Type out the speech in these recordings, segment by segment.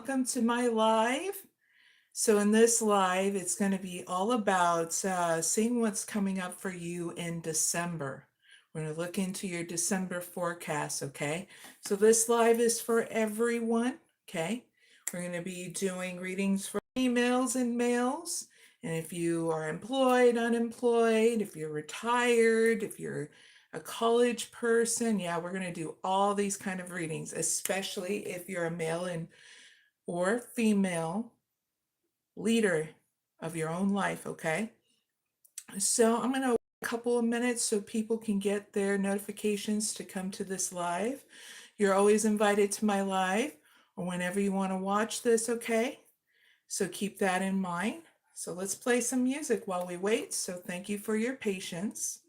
welcome to my live. So in this live, it's going to be all about seeing what's coming up for you in December. We're going to look into your December forecast, okay? So this live is for everyone, okay? We're going to be doing readings for females and males. And if you are employed, unemployed, if you're retired, if you're a college person, yeah, we're going to do all these kind of readings, especially if you're a male and or female leader of your own life, okay? So I'm going to wait a couple of minutes so people can get their notifications to come to this live. You're always invited to my live or whenever you want to watch this, okay? So keep that in mind. So let's play some music while we wait. So thank you for your patience.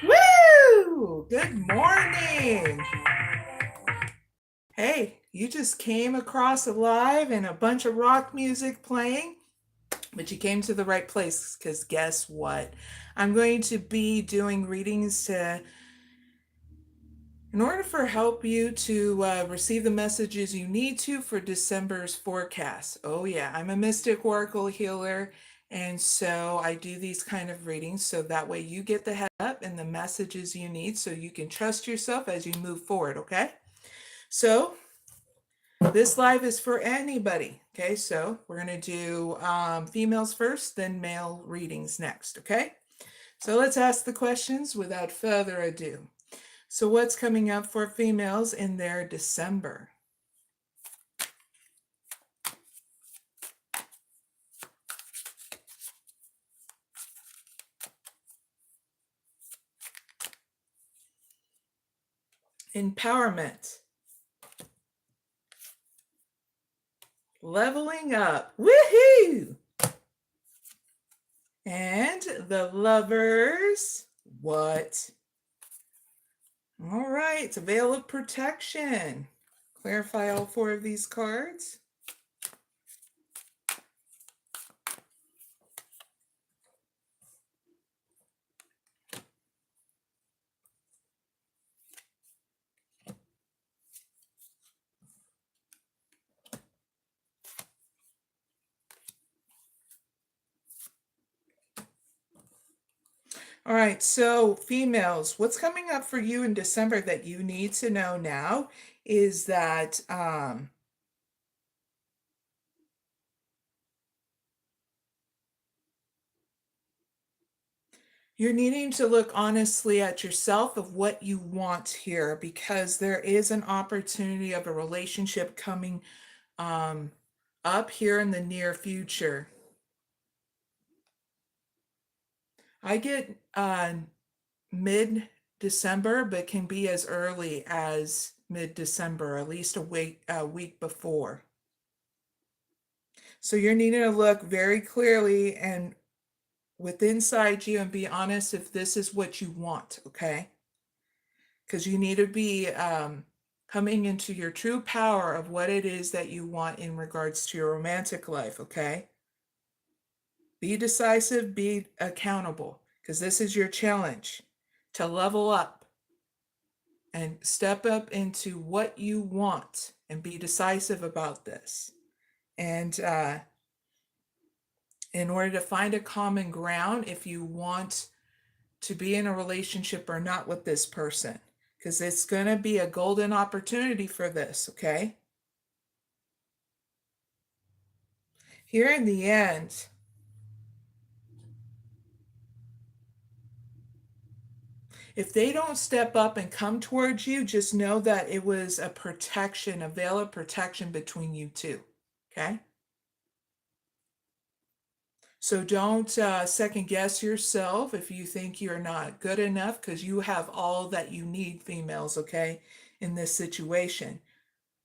Woo! Good morning. Hey, you just came across a live and a bunch of rock music playing, but you came to the right place because guess what? I'm going to be doing readings to In order for help you to receive the messages you need to for December's forecast. Oh yeah, I'm a mystic oracle healer, and so I do these kind of readings so that way you get the head up and the messages you need so you can trust yourself as you move forward, okay? So this live is for anybody, okay? So we're gonna do females first, then male readings next, okay? So let's ask the questions without further ado. So what's coming up for females in their December? Empowerment. Leveling up. Woohoo! And the Lovers. What? All right, Veil of Protection. Clarify all four of these cards. All right, so females, what's coming up for you in December that you need to know now is that you're needing to look honestly at yourself of what you want here, because there is an opportunity of a relationship coming up here in the near future. I get mid-December, but can be as early as mid-December, at least a week before. So you're needing to look very clearly and with inside you and be honest if this is what you want, okay? Because you need to be coming into your true power of what it is that you want in regards to your romantic life, okay? Be decisive, be accountable, because this is your challenge to level up and step up into what you want and be decisive about this. And in order to find a common ground, if you want to be in a relationship or not with this person, because it's going to be a golden opportunity for this, okay? Here in the end, if they don't step up and come towards you, just know that it was a protection, a veil of protection between you two, okay? So don't second guess yourself if you think you're not good enough, because you have all that you need, females, okay, in this situation.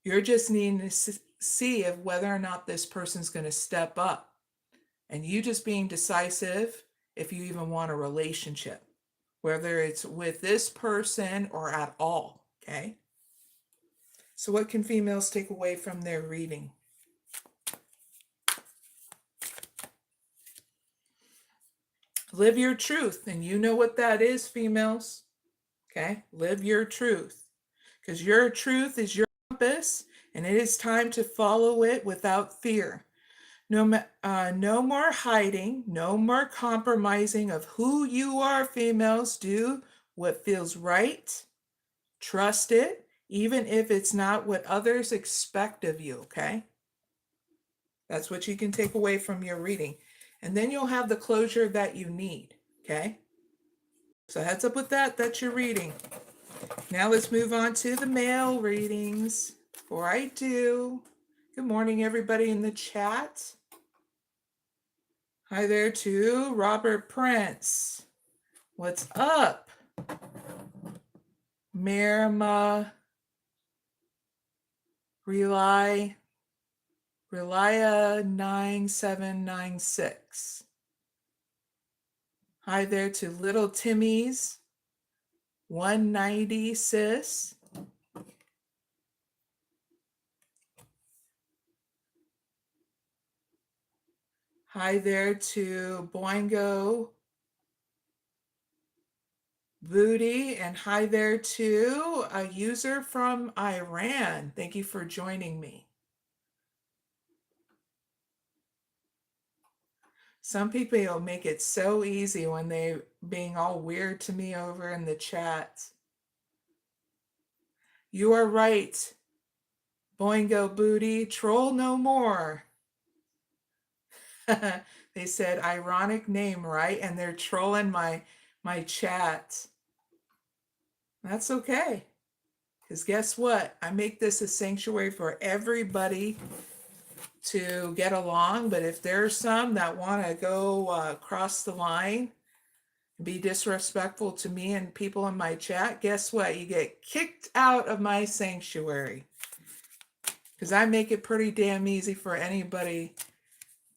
You're just needing to see if whether or not this person's going to step up. And you just being decisive if you even want a relationship, whether it's with this person or at all, okay? So what can females take away from their reading? Live your truth, and you know what that is, females, okay? Live your truth, because your truth is your compass, and it is time to follow it without fear. No more hiding, no more compromising of who you are, females. Do what feels right. Trust it, even if it's not what others expect of you, okay? That's what you can take away from your reading. And then you'll have the closure that you need, okay? So heads up with that, that's your reading. Now let's move on to the male readings. Before I do, good morning, everybody in the chat. Hi there to Robert Prince. What's up? Marima Relia 9796. Hi there to Little Timmy's 190 sis. Hi there to Boingo Booty, and hi there to a user from Iran. Thank you for joining me. Some people will make it so easy when they being all weird to me over in the chat. You are right. Boingo Booty, troll no more. They said ironic name, right? And they're trolling my chat. That's okay. Because guess what? I make this a sanctuary for everybody to get along. But if there's some that want to go cross the line, be disrespectful to me and people in my chat, guess what? You get kicked out of my sanctuary. Because I make it pretty damn easy for anybody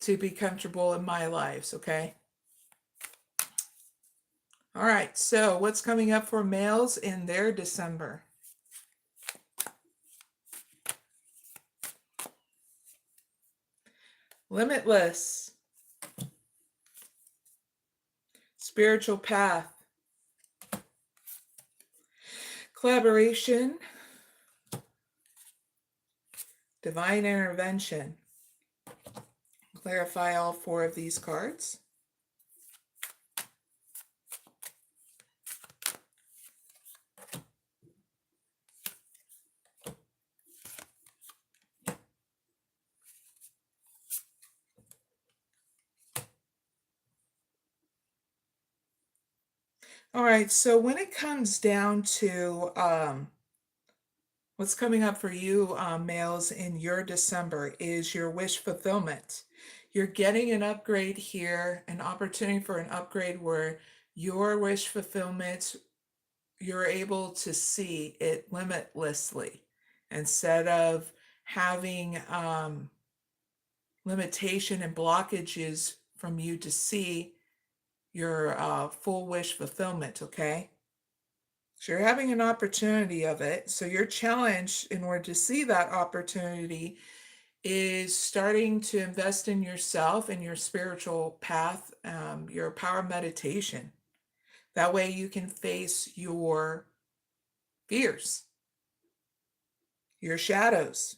to be comfortable in my lives, okay? All right, so what's coming up for males in their December? Limitless. Spiritual path. Collaboration. Divine intervention. Clarify all four of these cards. All right, so when it comes down to what's coming up for you, males, in your December is your wish fulfillment. You're getting an upgrade here, an opportunity for an upgrade where your wish fulfillment, you're able to see it limitlessly instead of having limitation and blockages from you to see your full wish fulfillment, okay? So you're having an opportunity of it. So your challenge in order to see that opportunity is starting to invest in yourself and your spiritual path, your power meditation. That way you can face your fears, your shadows,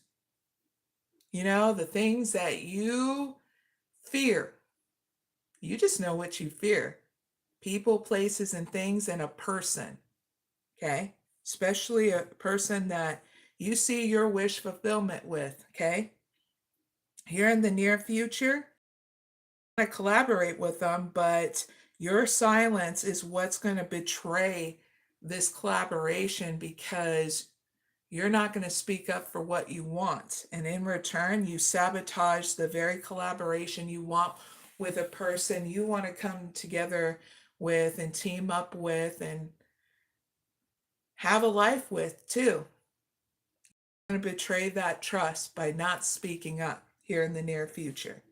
the things that you fear. You just know what you fear. People, places, and things, and a person. Okay? Especially a person that you see your wish fulfillment with. Okay? Here in the near future, I collaborate with them, but your silence is what's going to betray this collaboration because you're not going to speak up for what you want. And in return, you sabotage the very collaboration you want with a person you want to come together with and team up with and have a life with too. You're going to betray that trust by not speaking up here in the near future.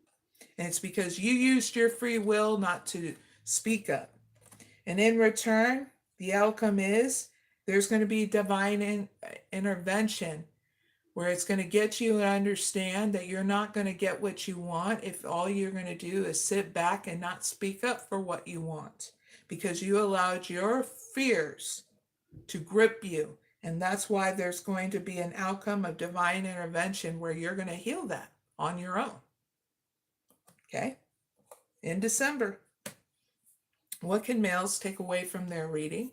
And it's because you used your free will not to speak up. And in return, the outcome is there's going to be divine intervention where it's going to get you to understand that you're not going to get what you want if all you're going to do is sit back and not speak up for what you want because you allowed your fears to grip you. And that's why there's going to be an outcome of divine intervention where you're going to heal that on your own. Okay? In December. What can males take away from their reading?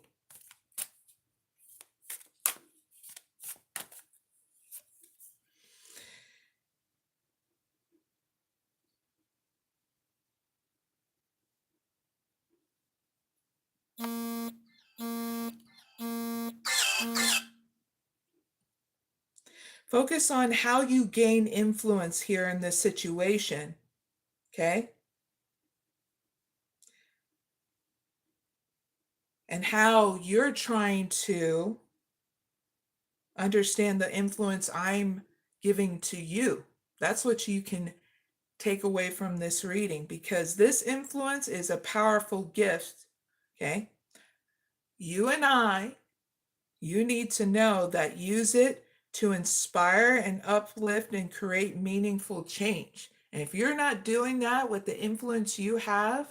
Focus on how you gain influence here in this situation, okay? And how you're trying to understand the influence I'm giving to you. That's what you can take away from this reading because this influence is a powerful gift, okay? You need to know that use it to inspire and uplift and create meaningful change. And if you're not doing that with the influence you have,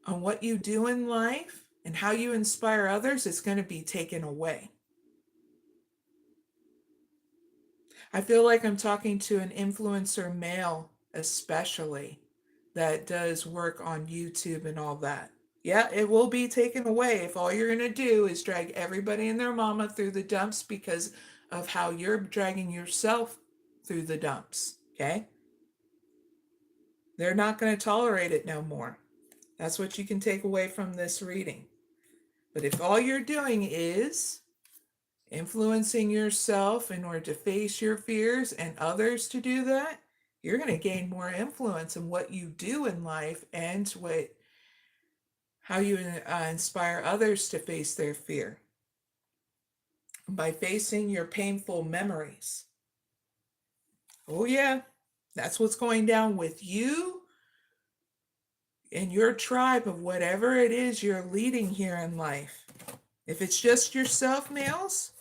on what you do in life and how you inspire others is going to be taken away. I feel like I'm talking to an influencer male, especially, that does work on YouTube and all that. Yeah, it will be taken away if all you're going to do is drag everybody and their mama through the dumps because of how you're dragging yourself through the dumps. Okay? They're not going to tolerate it no more. That's what you can take away from this reading. But if all you're doing is influencing yourself in order to face your fears and others to do that, you're going to gain more influence in what you do in life and how you inspire others to face their fear by facing your painful memories. Oh yeah, that's what's going down with you and your tribe of whatever it is you're leading here in life. If it's just yourself, males,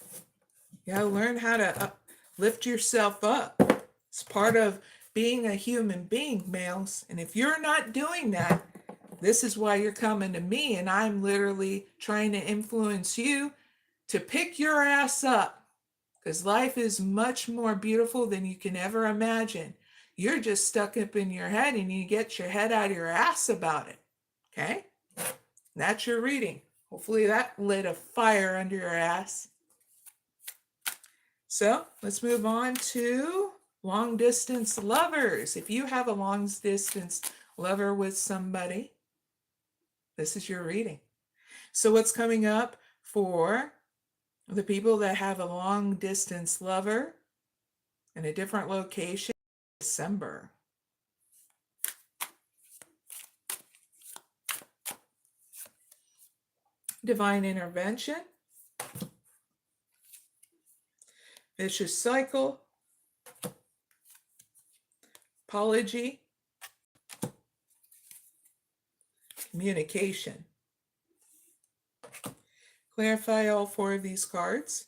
you gotta learn how to lift yourself up. It's part of being a human being, males. And if you're not doing that, this is why you're coming to me, and I'm literally trying to influence you to pick your ass up, because life is much more beautiful than you can ever imagine. You're just stuck up in your head, and you get your head out of your ass about it. Okay? That's your reading. Hopefully that lit a fire under your ass. So let's move on to long distance lovers. If you have a long distance lover with somebody, this is your reading. So what's coming up for the people that have a long distance lover in a different location? December. Divine intervention. Vicious cycle. Apology. Communication. Clarify all four of these cards.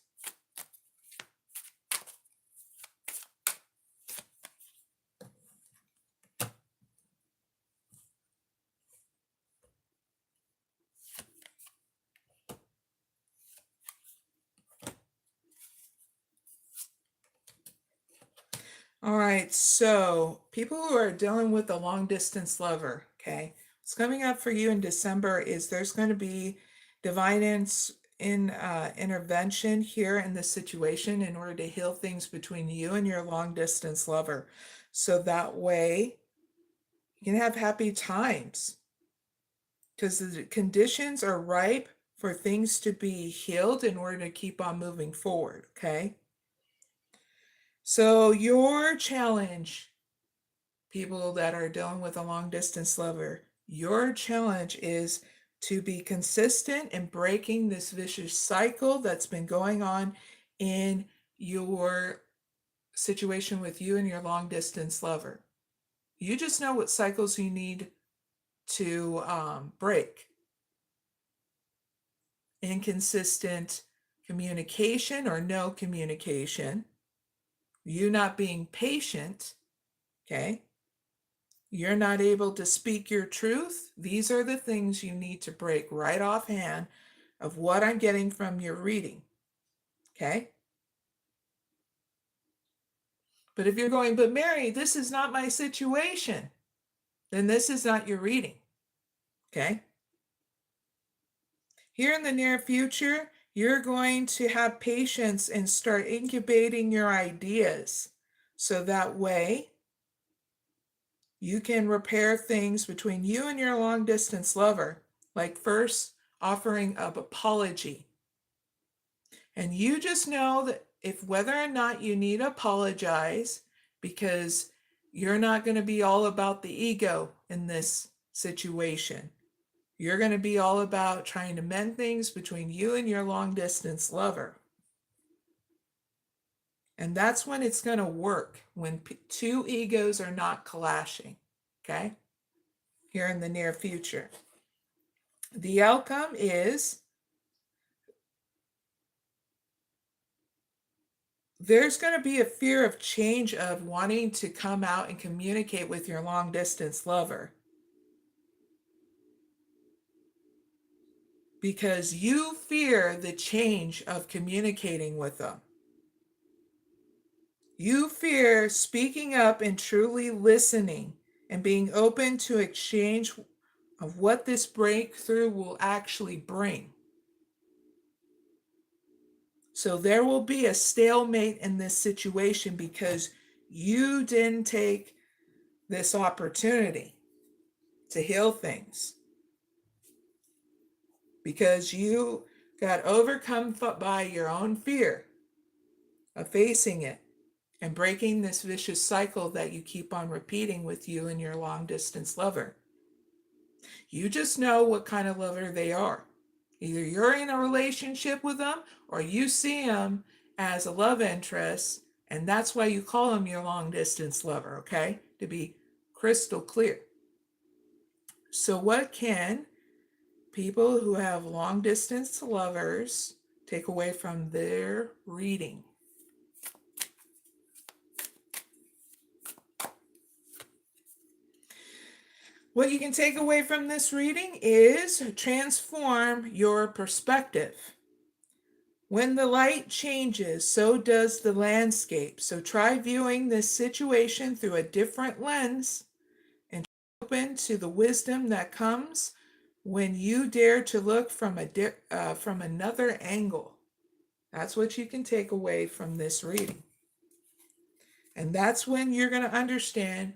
All right, so people who are dealing with a long distance lover, okay, what's coming up for you in December is there's going to be divine intervention here in this situation in order to heal things between you and your long distance lover. So that way you can have happy times because the conditions are ripe for things to be healed in order to keep on moving forward, okay? So your challenge, people that are dealing with a long distance lover, your challenge is to be consistent in breaking this vicious cycle that's been going on in your situation with you and your long distance lover. You just know what cycles you need to break. Inconsistent communication or no communication, you not being patient, okay? You're not able to speak your truth. These are the things you need to break right offhand of what I'm getting from your reading, okay? But if you're going, but Mary, this is not my situation, then this is not your reading, okay? Here in the near future, you're going to have patience and start incubating your ideas. So that way, you can repair things between you and your long distance lover, like first offering an apology. And you just know that if whether or not you need to apologize, because you're not going to be all about the ego in this situation. You're going to be all about trying to mend things between you and your long distance lover. And that's when it's going to work, when two egos are not clashing, okay? Here in the near future. The outcome is there's going to be a fear of change of wanting to come out and communicate with your long distance lover. because you fear the change of communicating with them. You fear speaking up and truly listening and being open to exchange of what this breakthrough will actually bring. So there will be a stalemate in this situation because you didn't take this opportunity to heal things, because you got overcome by your own fear of facing it and breaking this vicious cycle that you keep on repeating with you and your long distance lover. You just know what kind of lover they are. Either you're in a relationship with them or you see them as a love interest, and that's why you call them your long distance lover, okay? To be crystal clear. So what can people who have long distance lovers take away from their reading? What you can take away from this reading is transform your perspective. When the light changes, so does the landscape. So try viewing this situation through a different lens and open to the wisdom that comes when you dare to look from another angle. That's what you can take away from this reading. And that's when you're going to understand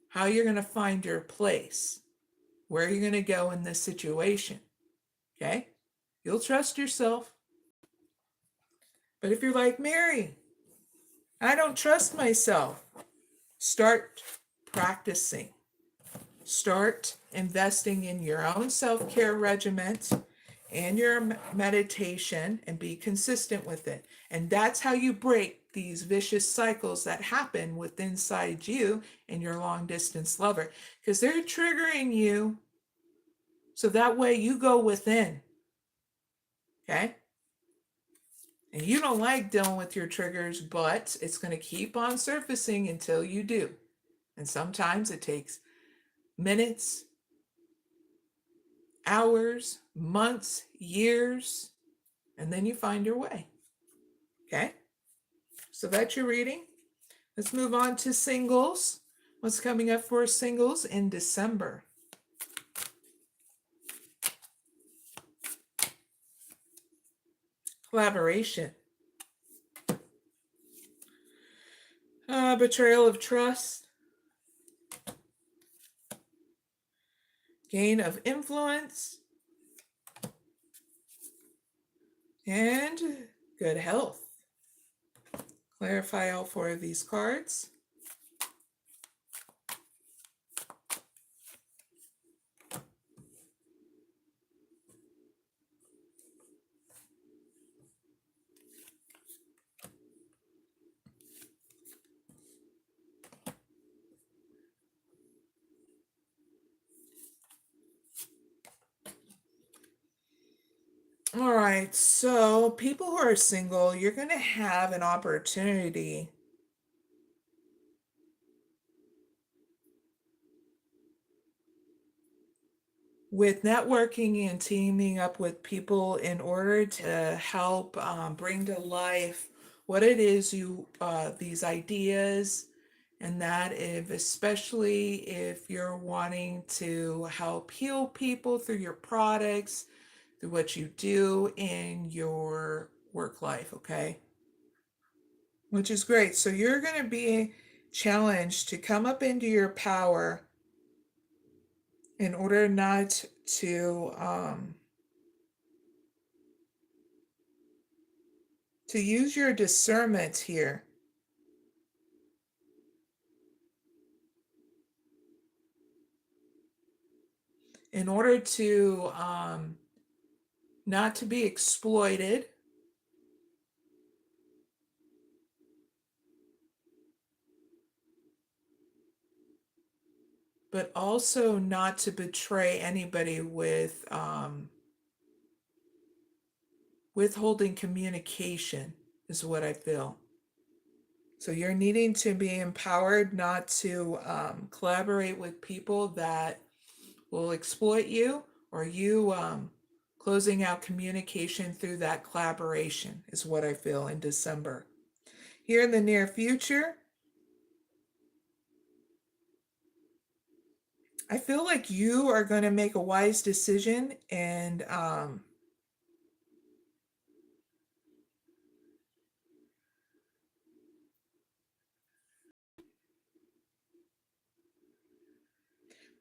how you're going to find your place, where you're going to go in this situation. Okay? You'll trust yourself. But if you're like, Mary, I don't trust myself, start practicing. Start investing in your own self-care regimen and your meditation and be consistent with it. And that's how you break these vicious cycles that happen with inside you and your long distance lover, because they're triggering you. So that way you go within. Okay? And you don't like dealing with your triggers, but it's going to keep on surfacing until you do. And sometimes it takes minutes, hours, months, years, and then you find your way. Okay? So that's your reading. Let's move on to singles. What's coming up for singles in December? Collaboration. Betrayal of trust. Gain of influence. And good health. Clarify all four of these cards. All right, so people who are single, you're going to have an opportunity with networking and teaming up with people in order to help bring to life what it is these ideas, and that especially if you're wanting to help heal people through your products, through what you do in your work life, okay? Which is great. So you're going to be challenged to come up into your power in order not to use your discernment here. In order to not to be exploited, but also not to betray anybody with withholding communication is what I feel. So you're needing to be empowered not to collaborate with people that will exploit you, or you closing out communication through that collaboration is what I feel in December. Here in the near future, I feel like you are going to make a wise decision and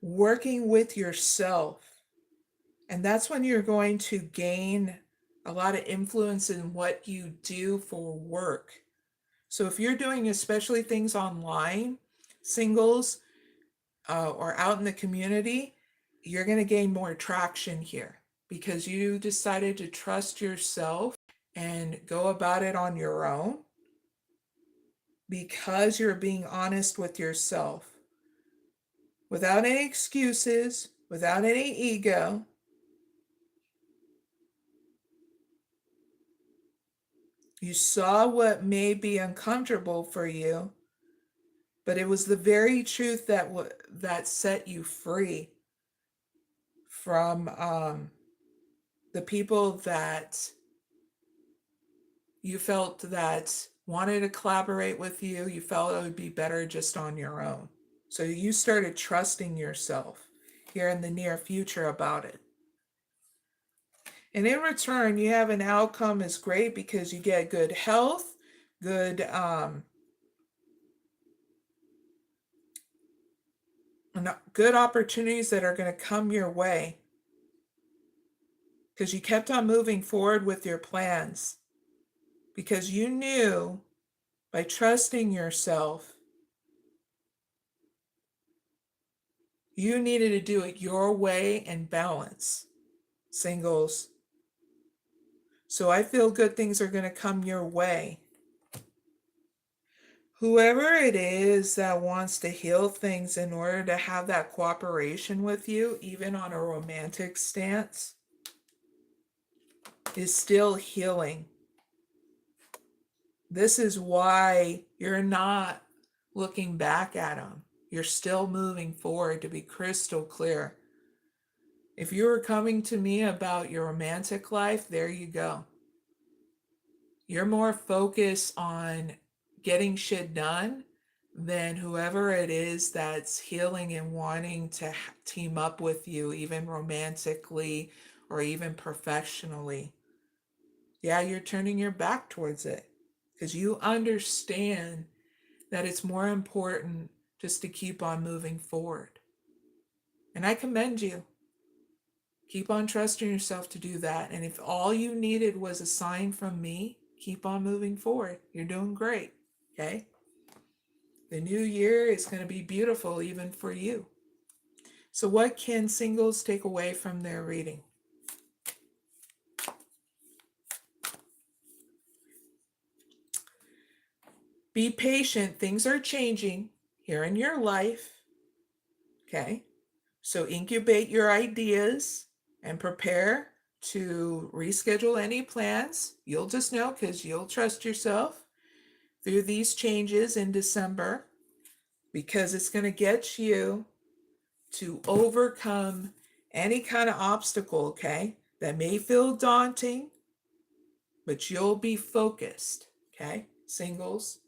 working with yourself. And that's when you're going to gain a lot of influence in what you do for work. So if you're doing especially things online, singles, or out in the community, you're going to gain more traction here because you decided to trust yourself and go about it on your own because you're being honest with yourself without any excuses, without any ego. You saw what may be uncomfortable for you, but it was the very truth that set you free from the people that you felt that wanted to collaborate with you. You felt it would be better just on your own. So you started trusting yourself here in the near future about it. And in return, you have an outcome is great because you get good health, good good opportunities that are going to come your way because you kept on moving forward with your plans because you knew by trusting yourself you needed to do it your way and balance, singles. So I feel good things are going to come your way. Whoever it is that wants to heal things in order to have that cooperation with you, even on a romantic stance, is still healing. This is why you're not looking back at them. You're still moving forward, to be crystal clear. If you were coming to me about your romantic life, there you go. You're more focused on getting shit done than whoever it is that's healing and wanting to team up with you, even romantically or even professionally. Yeah, you're turning your back towards it because you understand that it's more important just to keep on moving forward. And I commend you. Keep on trusting yourself to do that. And if all you needed was a sign from me, keep on moving forward. You're doing great. Okay? The new year is going to be beautiful even for you. So what can singles take away from their reading? Be patient. Things are changing here in your life. Okay? So incubate your ideas and prepare to reschedule any plans. You'll just know because you'll trust yourself through these changes in December because it's going to get you to overcome any kind of obstacle, okay, that may feel daunting, but you'll be focused, okay, singles.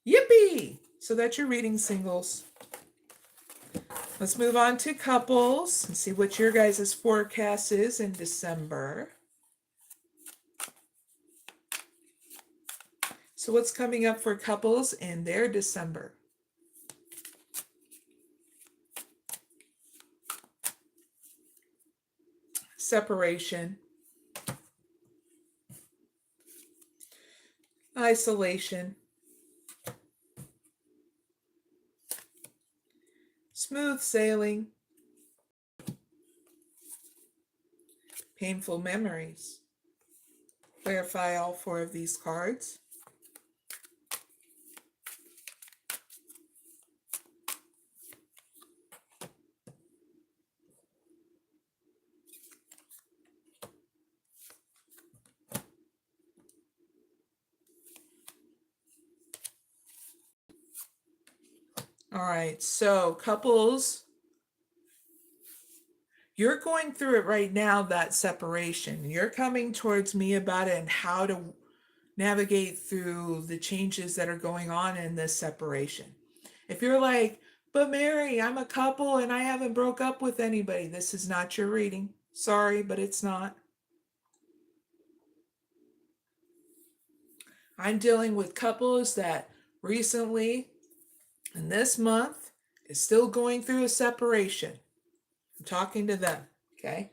Yippee! So that's your reading, singles. Let's move on to couples and see what your guys' forecast is in December. So what's coming up for couples in their December? Separation, isolation, smooth sailing, painful memories. Clarify all four of these cards. All right, so couples, You're going through it right now, that separation. You're coming towards me about it and how to navigate through the changes that are going on in this separation. If you're like, but Mary, I'm a couple and I haven't broke up with anybody, this is not your reading. Sorry, but it's not. I'm dealing with couples that recently, in this month, is still going through a separation. I'm talking to them, okay?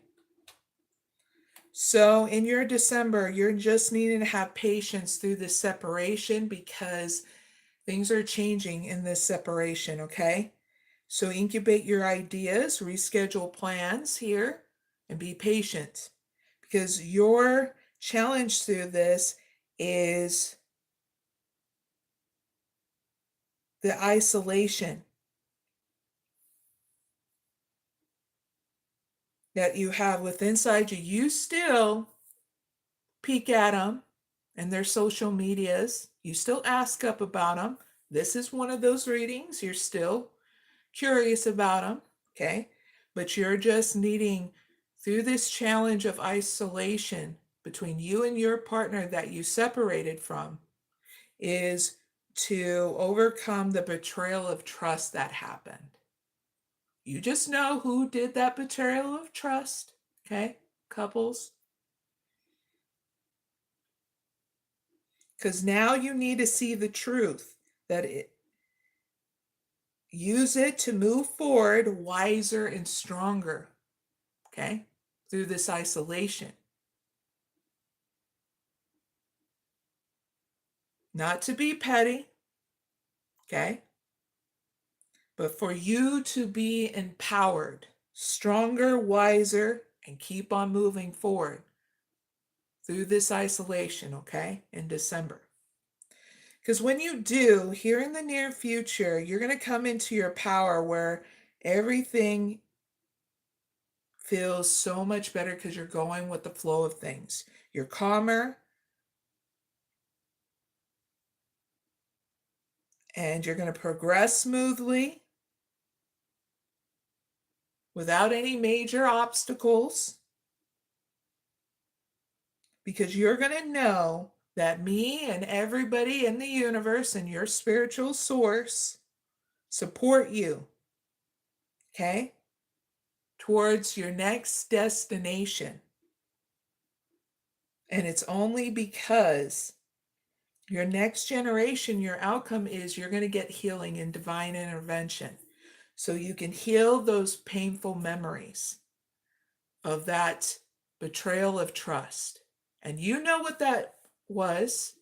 So in your December, you're just needing to have patience through this separation because things are changing in this separation, okay? So incubate your ideas, reschedule plans here, and be patient because your challenge through this is the isolation that you have with inside you. You still peek at them and their social medias. You still ask up about them. This is one of those readings. You're still curious about them, okay? But you're just needing, through this challenge of isolation between you and your partner that you separated from, is to overcome the betrayal of trust that happened. You just know who did that betrayal of trust, okay, couples? Because now you need to see the truth, that use it to move forward wiser and stronger, okay, through this isolation. Not to be petty, okay, but for you to be empowered, stronger, wiser, and keep on moving forward through this isolation, okay, in December. Because when you do, here in the near future, you're going to come into your power where everything feels so much better because you're going with the flow of things. You're calmer and you're going to progress smoothly without any major obstacles because you're going to know that me and everybody in the universe and your spiritual source support you, okay, towards your next destination. And it's only because your next generation, your outcome is you're going to get healing and divine intervention. So you can heal those painful memories of that betrayal of trust. And you know what that was.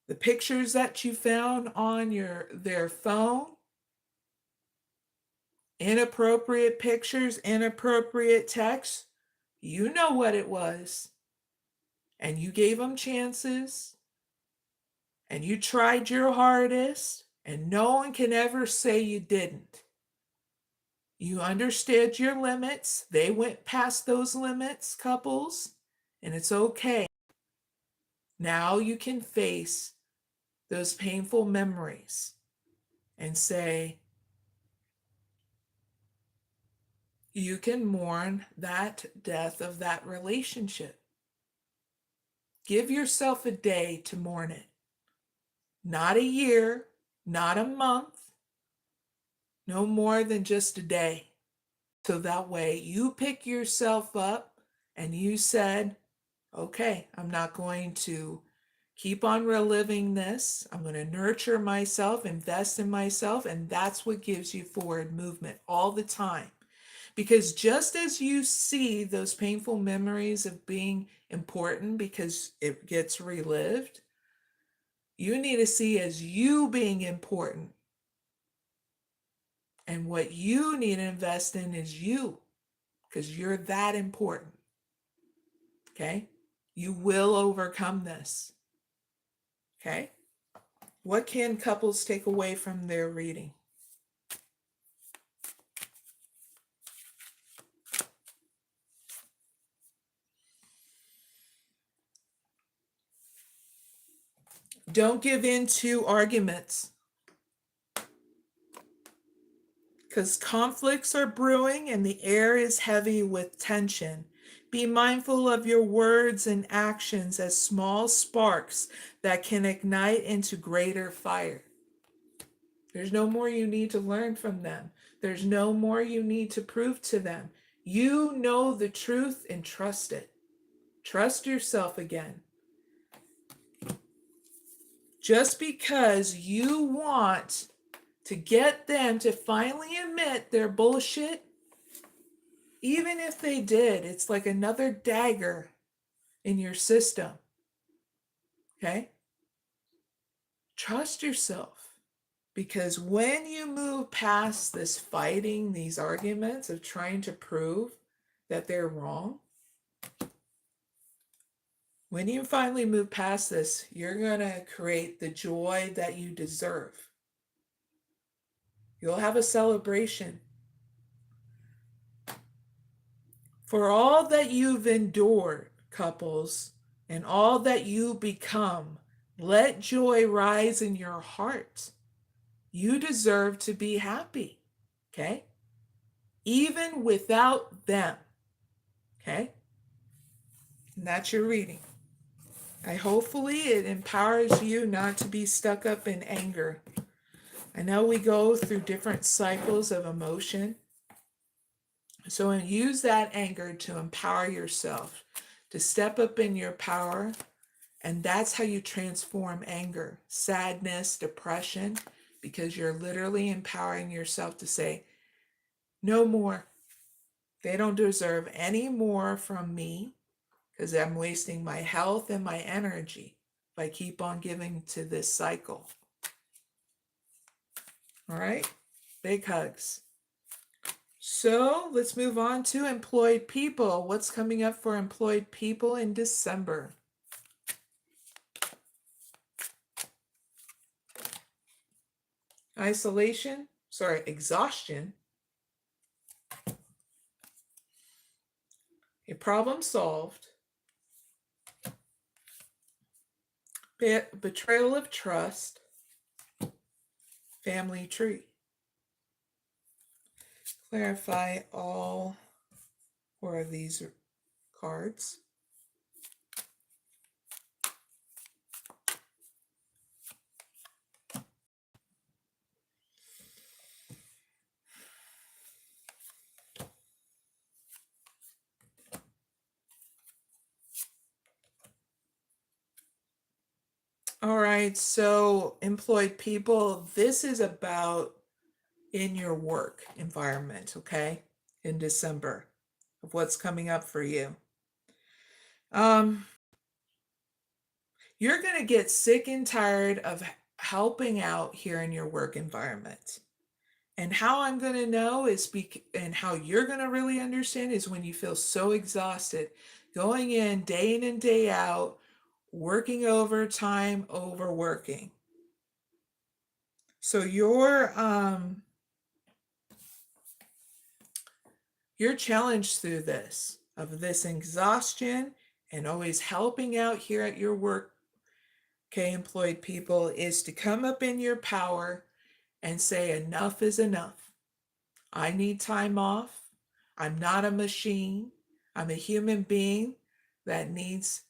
The pictures that you found on their phone, inappropriate pictures, inappropriate texts, you know what it was. And you gave them chances. And you tried your hardest, and no one can ever say you didn't. You understood your limits. They went past those limits, couples, and it's okay. Now you can face those painful memories and say, you can mourn that death of that relationship. Give yourself a day to mourn it. Not a year, not a month, no more than just a day. So that way you pick yourself up and you said, okay, I'm not going to keep on reliving this. I'm going to nurture myself, invest in myself, and that's what gives you forward movement all the time. Because just as you see those painful memories of being important because it gets relived, you need to see as you being important. And what you need to invest in is you, because you're that important. Okay? You will overcome this. Okay? What can couples take away from their reading? Don't give in to arguments. because conflicts are brewing and the air is heavy with tension. Be mindful of your words and actions as small sparks that can ignite into greater fire. There's no more you need to learn from them. There's no more you need to prove to them. You know the truth and trust it. Trust yourself again. Just because you want to get them to finally admit their bullshit, even if they did, it's like another dagger in your system. Okay? Trust yourself. Because when you move past this fighting, these arguments of trying to prove that they're wrong, when you finally move past this, you're going to create the joy that you deserve. You'll have a celebration. For all that you've endured, couples, and all that you become, let joy rise in your heart. You deserve to be happy, okay? Even without them, okay? And that's your reading. Hopefully it empowers you not to be stuck up in anger. I know we go through different cycles of emotion. So use that anger to empower yourself, to step up in your power. And that's how you transform anger, sadness, depression, because you're literally empowering yourself to say, no more. They don't deserve any more from me because I'm wasting my health and my energy if I keep on giving to this cycle. All right? Big hugs. So let's move on to employed people. What's coming up for employed people in December? Exhaustion. A problem solved. Betrayal of trust. Family tree. Clarify all 4 of these cards. All right, so employed people, this is about in your work environment, okay, in December, of what's coming up for you. You're going to get sick and tired of helping out here in your work environment. And how I'm going to know is, and how you're going to really understand is when you feel so exhausted, going in and day out, working overtime, overworking. So you're challenged through this, of this exhaustion and always helping out here at your work, okay, employed people, is to come up in your power and say enough is enough. I need time off. I'm not a machine. I'm a human being that needs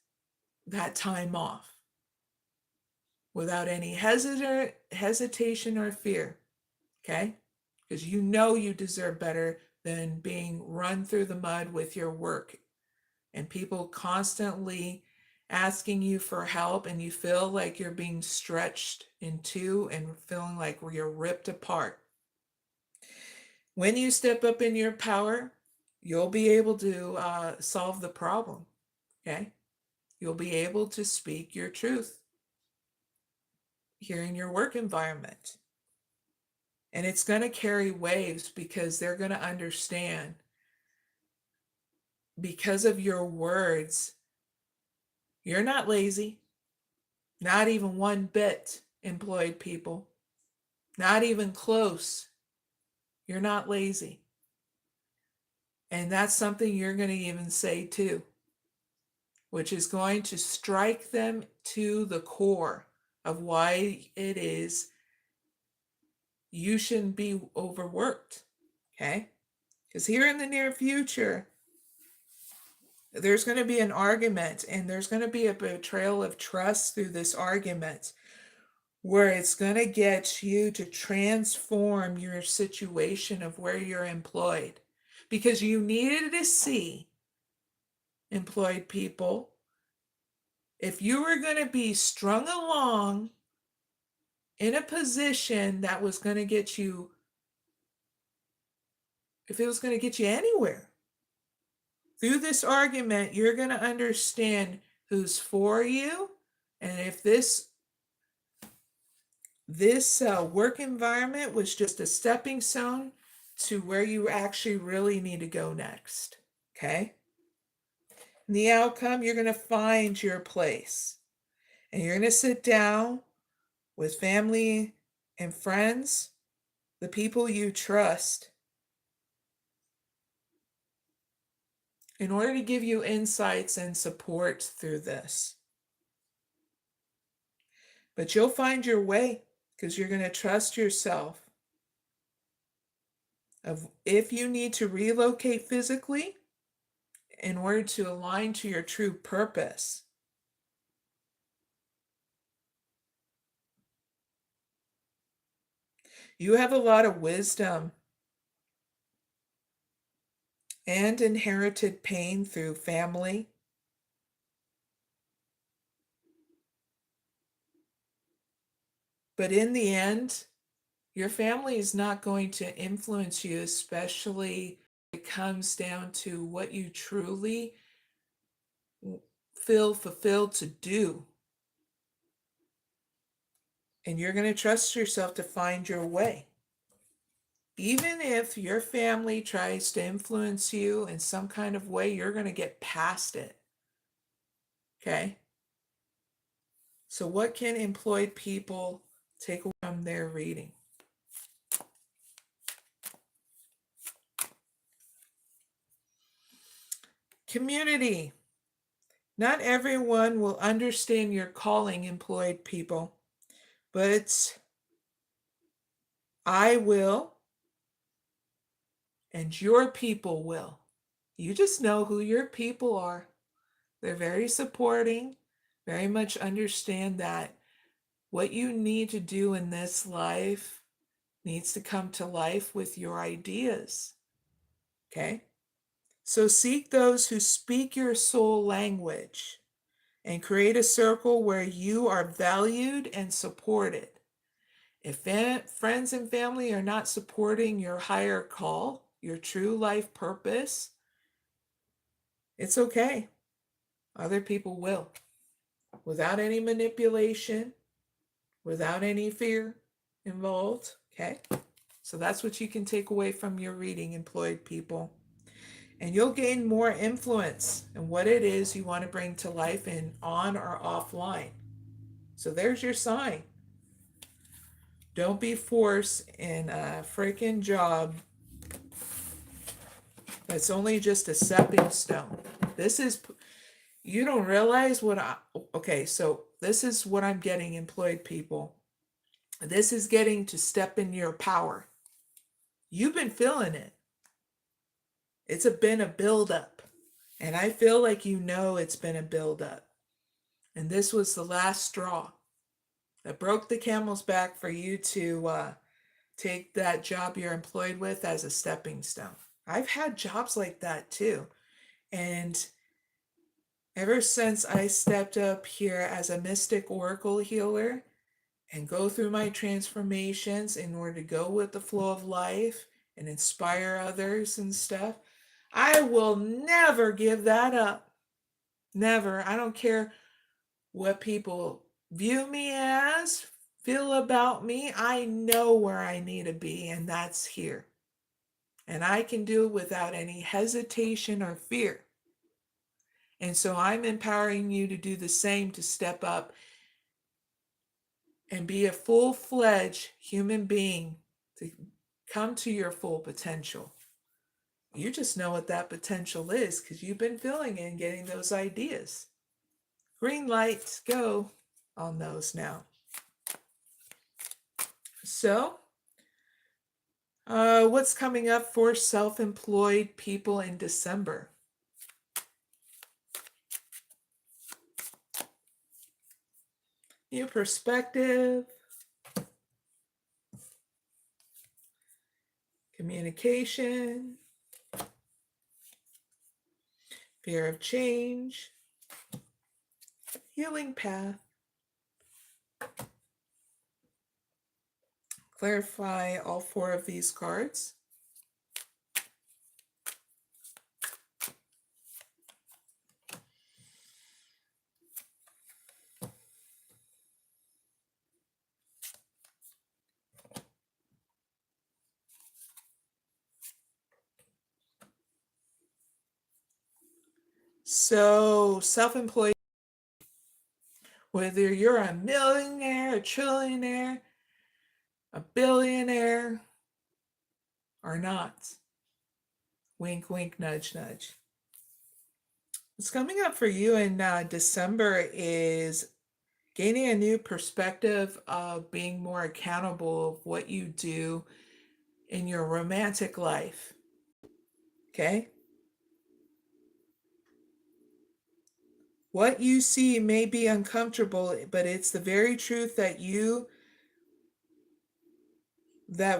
that time off without any hesitation or fear, okay? Because you know you deserve better than being run through the mud with your work and people constantly asking you for help, and you feel like you're being stretched in two and feeling like you're ripped apart. When you step up in your power, you'll be able to solve the problem, okay? You'll be able to speak your truth here in your work environment. And it's going to carry waves because they're going to understand, because of your words, you're not lazy, not even one bit, employed people, not even close. You're not lazy. And that's something you're going to even say too, which is going to strike them to the core of why it is you shouldn't be overworked. Okay? Because here in the near future, there's going to be an argument, and there's going to be a betrayal of trust through this argument, where it's going to get you to transform your situation of where you're employed. Because you needed to see, employed people, if you were going to be strung along in a position that was going to get you, if it was going to get you anywhere, through this argument, you're going to understand who's for you, and if this work environment was just a stepping stone to where you actually really need to go next. Okay? In the outcome, you're going to find your place, and you're going to sit down with family and friends, the people you trust, in order to give you insights and support through this. But you'll find your way, because you're going to trust yourself. If you need to relocate physically in order to align to your true purpose, you have a lot of wisdom and inherited pain through family. But in the end, your family is not going to influence you, especially when it comes down to what you truly feel fulfilled to do. And you're going to trust yourself to find your way. Even if your family tries to influence you in some kind of way, you're going to get past it. Okay? So what can employed people take away from their reading? Community. Not everyone will understand your calling, employed people, but I will, and your people will. You just know who your people are. They're very supporting, very much understand that what you need to do in this life needs to come to life with your ideas. Okay? So seek those who speak your soul language and create a circle where you are valued and supported. If friends and family are not supporting your higher call, your true life purpose, it's okay. Other people will. Without any manipulation, without any fear involved. Okay? So that's what you can take away from your reading, employed people. And you'll gain more influence in what it is you want to bring to life in on or offline. So there's your sign. Don't be forced in a freaking job that's only just a stepping stone. This is, you don't realize okay, so this is what I'm getting, employed people. This is getting to step in your power. You've been feeling it. It's been a buildup. And I feel like it's been a buildup. And this was the last straw that broke the camel's back for you to take that job you're employed with as a stepping stone. I've had jobs like that too. And ever since I stepped up here as a mystic oracle healer and go through my transformations in order to go with the flow of life and inspire others and stuff, I will never give that up. Never. I don't care what people view me as, feel about me. I know where I need to be, and that's here. And I can do it without any hesitation or fear. And so I'm empowering you to do the same, to step up and be a full-fledged human being, to come to your full potential. You just know what that potential is because you've been feeling it and getting those ideas. Green lights, go on those now. So What's coming up for self-employed people in December? New perspective, communication, fear of change, healing path. Clarify all 4 of these cards. So, self-employed, whether you're a millionaire, a trillionaire, a billionaire, or not, wink, wink, nudge, nudge. What's coming up for you in December is gaining a new perspective of being more accountable of what you do in your romantic life. Okay? What you see may be uncomfortable, but it's the very truth that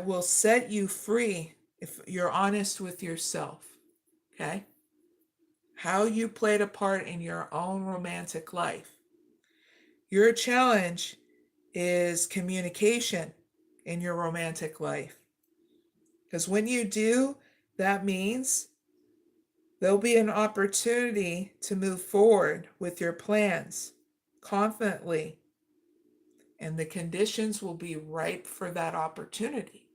will set you free if you're honest with yourself. Okay? How you played a part in your own romantic life. Your challenge is communication in your romantic life. Because when you do, that means there'll be an opportunity to move forward with your plans confidently, and the conditions will be ripe for that opportunity.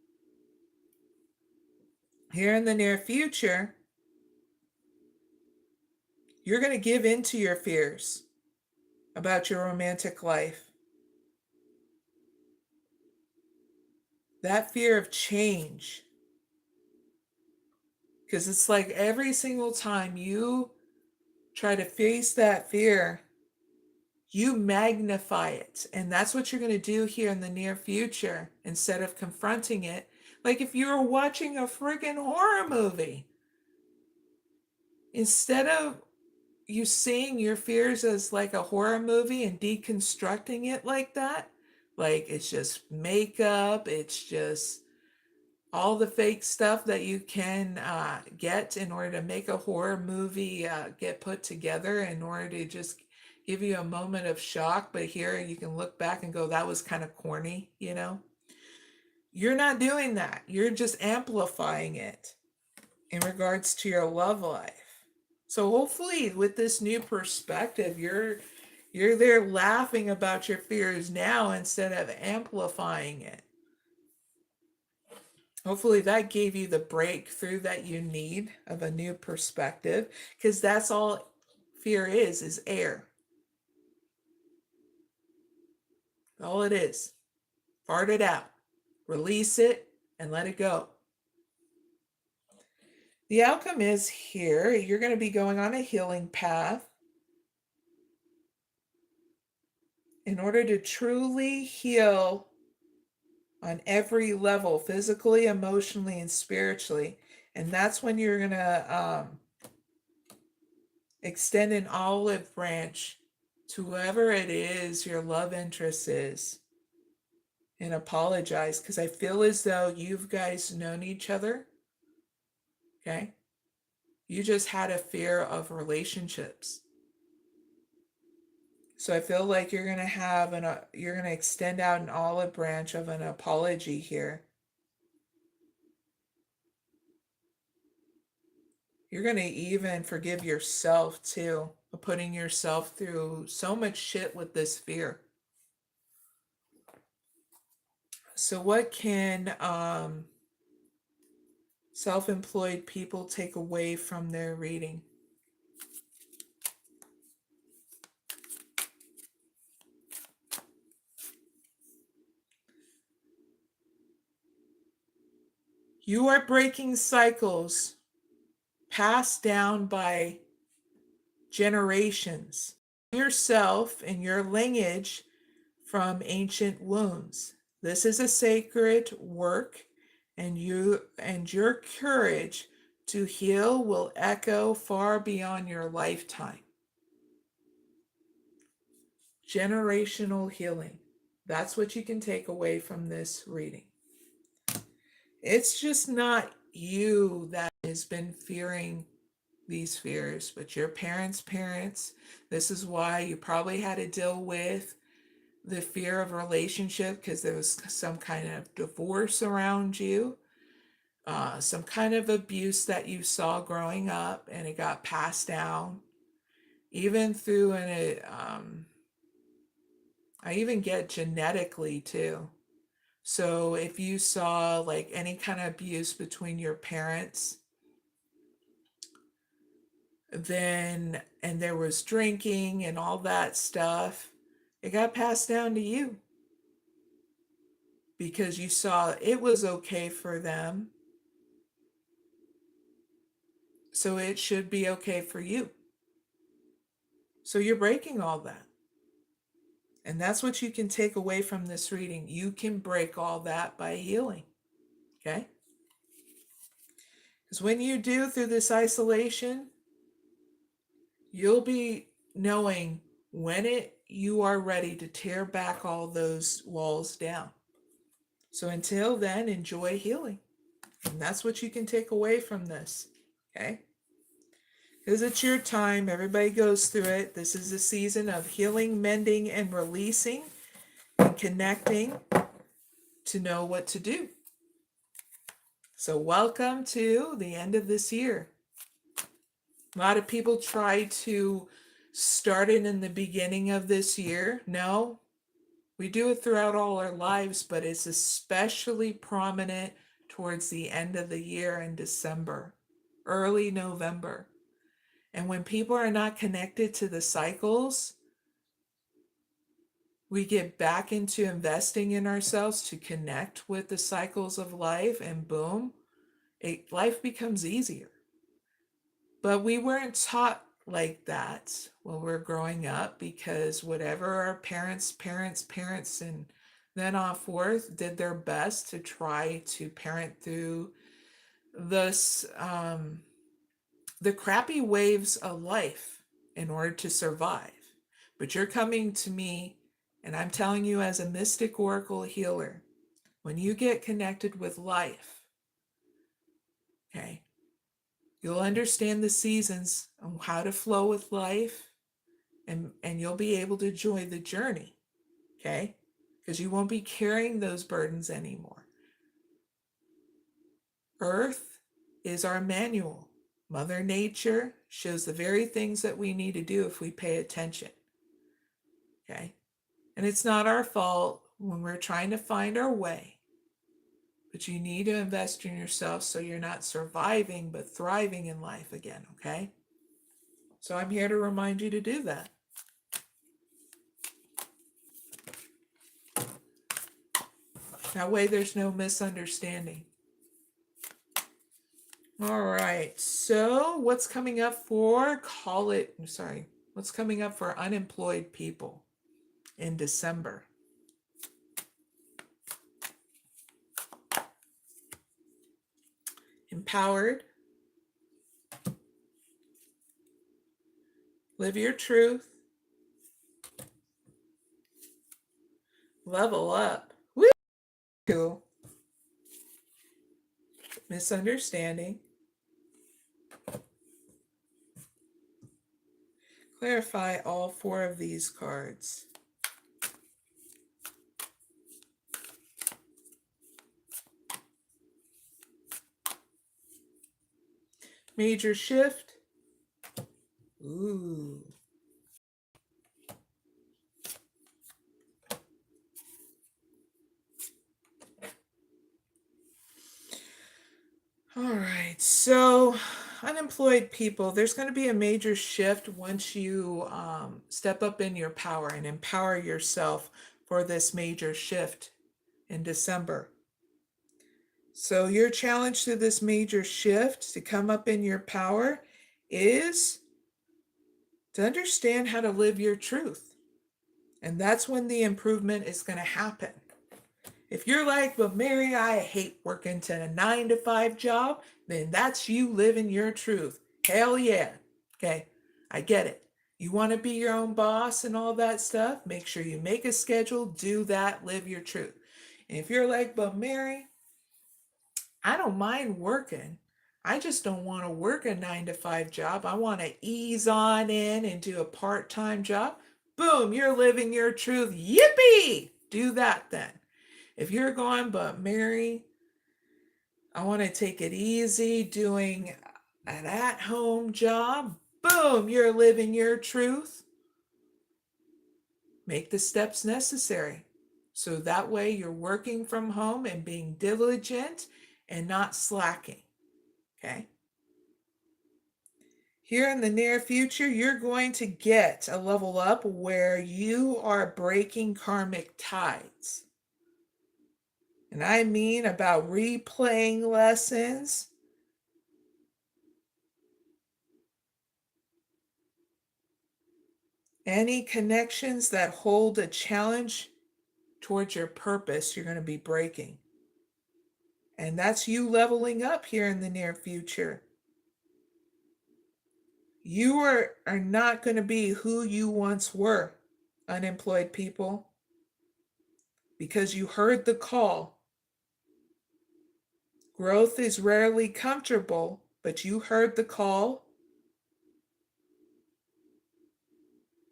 Here in the near future, you're going to give in to your fears about your romantic life. That fear of change. Because it's like every single time you try to face that fear, you magnify it. And that's what you're going to do here in the near future instead of confronting it. Like if you were watching a friggin' horror movie, instead of you seeing your fears as like a horror movie and deconstructing it like that, like it's just makeup, it's just all the fake stuff that you can get in order to make a horror movie get put together in order to just give you a moment of shock. But here you can look back and go, that was kind of corny, you know? You're not doing that. You're just amplifying it in regards to your love life. So hopefully with this new perspective, you're there laughing about your fears now instead of amplifying it. Hopefully that gave you the breakthrough that you need of a new perspective, because that's all fear is air. All it is. Fart it out. Release it and let it go. The outcome is here. You're going to be going on a healing path. In order to truly heal on every level, physically, emotionally, and spiritually. And that's when you're going to extend an olive branch to whoever it is your love interest is and apologize, because I feel as though you guys known each other. Okay? You just had a fear of relationships. So I feel like you're going to have you're going to extend out an olive branch of an apology here. You're going to even forgive yourself too, for putting yourself through so much shit with this fear. So what can self-employed people take away from their reading? You are breaking cycles passed down by generations. Yourself and your lineage from ancient wounds. This is a sacred work, and your courage to heal will echo far beyond your lifetime. Generational healing. That's what you can take away from this reading. It's just not you that has been fearing these fears, but your parents. This is why you probably had to deal with the fear of relationship, because there was some kind of divorce around you, some kind of abuse that you saw growing up, and it got passed down, even through I even get genetically too. So if you saw like any kind of abuse between your parents, then, and there was drinking and all that stuff, it got passed down to you because you saw it was okay for them. So it should be okay for you. So you're breaking all that. And that's what you can take away from this reading. You can break all that by healing. Okay? Because when you do through this isolation, you'll be knowing when you are ready to tear back all those walls down. So until then, enjoy healing. And that's what you can take away from this. Okay? Because it's your time. Everybody goes through it. This is a season of healing, mending, and releasing, and connecting to know what to do. So welcome to the end of this year. A lot of people try to start it in the beginning of this year. No, we do it throughout all our lives, but it's especially prominent towards the end of the year in December, early November. And when people are not connected to the cycles, we get back into investing in ourselves to connect with the cycles of life, and boom, life becomes easier. But we weren't taught like that when we were growing up, because whatever our parents, and then off forth did their best to try to parent through this, the crappy waves of life in order to survive. But you're coming to me, and I'm telling you as a mystic oracle healer, when you get connected with life, okay, you'll understand the seasons and how to flow with life, and you'll be able to enjoy the journey, okay? Because you won't be carrying those burdens anymore. Earth is our manual. Mother Nature shows the very things that we need to do if we pay attention, okay? And it's not our fault when we're trying to find our way. But you need to invest in yourself so you're not surviving, but thriving in life again, okay? So I'm here to remind you to do that. That way there's no misunderstanding. All right, so what's coming up for, what's coming up for unemployed people in December? Empowered. Live your truth. Level up. Woo! Cool. Misunderstanding. Clarify all 4 of these cards. Major shift. Ooh. All right, so unemployed people, there's going to be a major shift once you step up in your power and empower yourself for this major shift in December. So your challenge to this major shift to come up in your power is to understand how to live your truth. And that's when the improvement is going to happen. If you're like, but Mary, I hate working to a 9 to 5 job, then that's you living your truth. Hell yeah. Okay, I get it. You want to be your own boss and all that stuff, make sure you make a schedule, do that, live your truth. And if you're like, but Mary, I don't mind working. I just don't want to work a 9 to 5 job. I want to ease on in and do a part-time job. Boom, you're living your truth. Yippee! Do that then. If you're going, but Mary, I want to take it easy doing an at-home job. Boom, you're living your truth. Make the steps necessary. So that way you're working from home and being diligent and not slacking. Okay? Here in the near future, you're going to get a level up where you are breaking karmic tides. And I mean about replaying lessons, any connections that hold a challenge towards your purpose, you're going to be breaking. And that's you leveling up here in the near future. You are not going to be who you once were, unemployed people, because you heard the call. Growth is rarely comfortable, but you heard the call.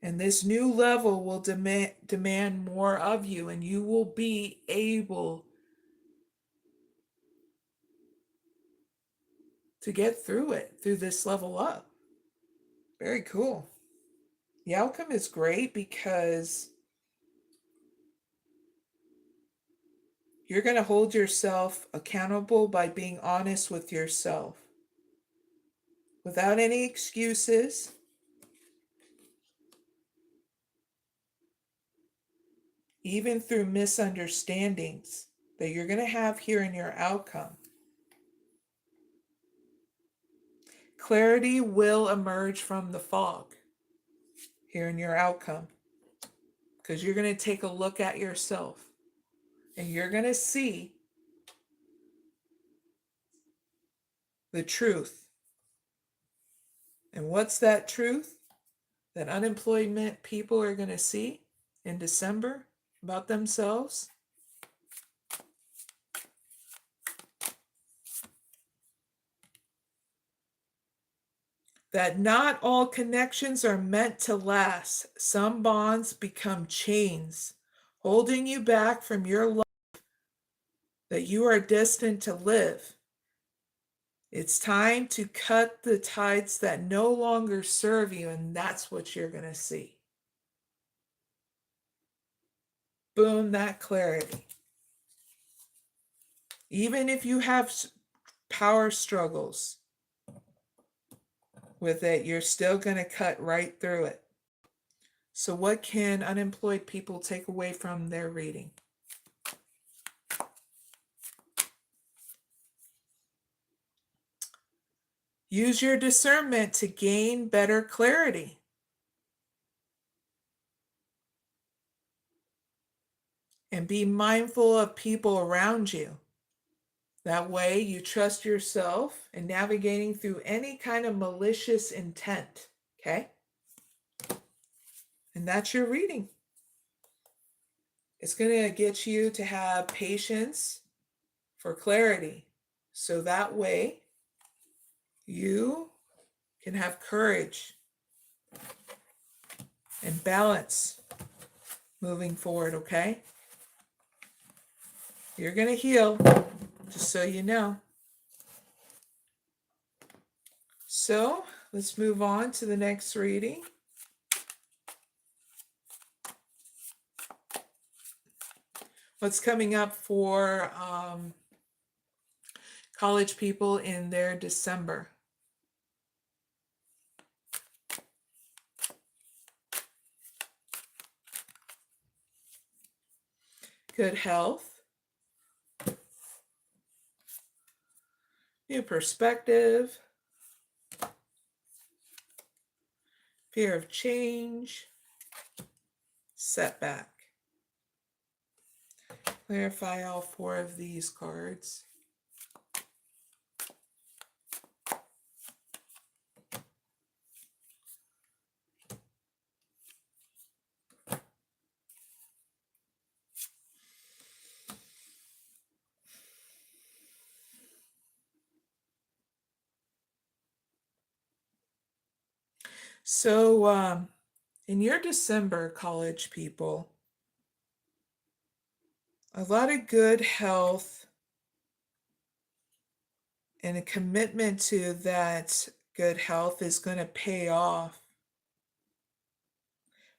And this new level will demand more of you, and you will be able to get through it, through this level up. Very cool. The outcome is great because you're going to hold yourself accountable by being honest with yourself. Without any excuses. Even through misunderstandings that you're going to have here in your outcome. Clarity will emerge from the fog here in your outcome, because you're going to take a look at yourself and you're going to see the truth. And what's that truth that unemployment people are going to see in December about themselves? That not all connections are meant to last. Some bonds become chains, holding you back from your life that you are destined to live. It's time to cut the ties that no longer serve you, and that's what you're going to see. Boom, that clarity. Even if you have power struggles with it, you're still going to cut right through it. So what can unemployed people take away from their reading? Use your discernment to gain better clarity. And be mindful of people around you. That way you trust yourself in navigating through any kind of malicious intent. Okay? And that's your reading. It's going to get you to have patience for clarity. So that way you can have courage and balance moving forward, okay? You're going to heal, just so you know. So let's move on to the next reading. What's coming up for college people in their December? Good health, new perspective, fear of change, setback. Clarify all 4 of these cards. So, in your December, college people, a lot of good health and a commitment to that good health is going to pay off.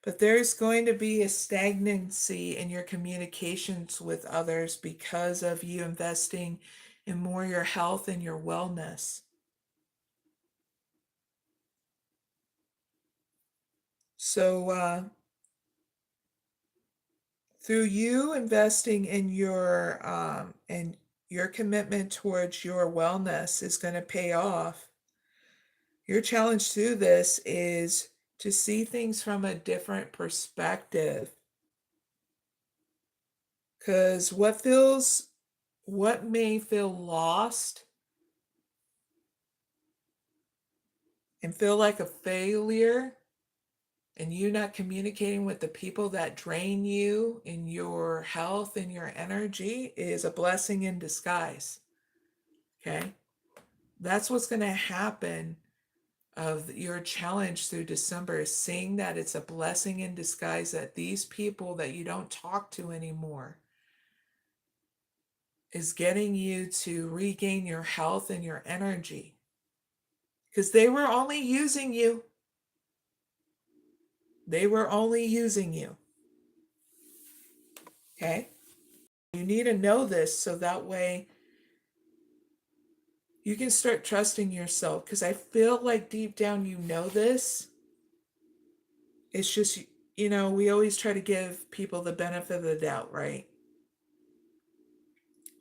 But there's going to be a stagnancy in your communications with others because of you investing in more your health and your wellness. So, through you investing in your commitment towards your wellness is going to pay off. Your challenge through this is to see things from a different perspective. Because what may feel lost and feel like a failure, and you not communicating with the people that drain you in your health and your energy, is a blessing in disguise. Okay? That's what's going to happen of your challenge through December, is seeing that it's a blessing in disguise, that these people that you don't talk to anymore is getting you to regain your health and your energy. Because they were only using you. They were only using you. Okay? You need to know this so that way you can start trusting yourself. Because I feel like deep down you know this. It's just, we always try to give people the benefit of the doubt, right?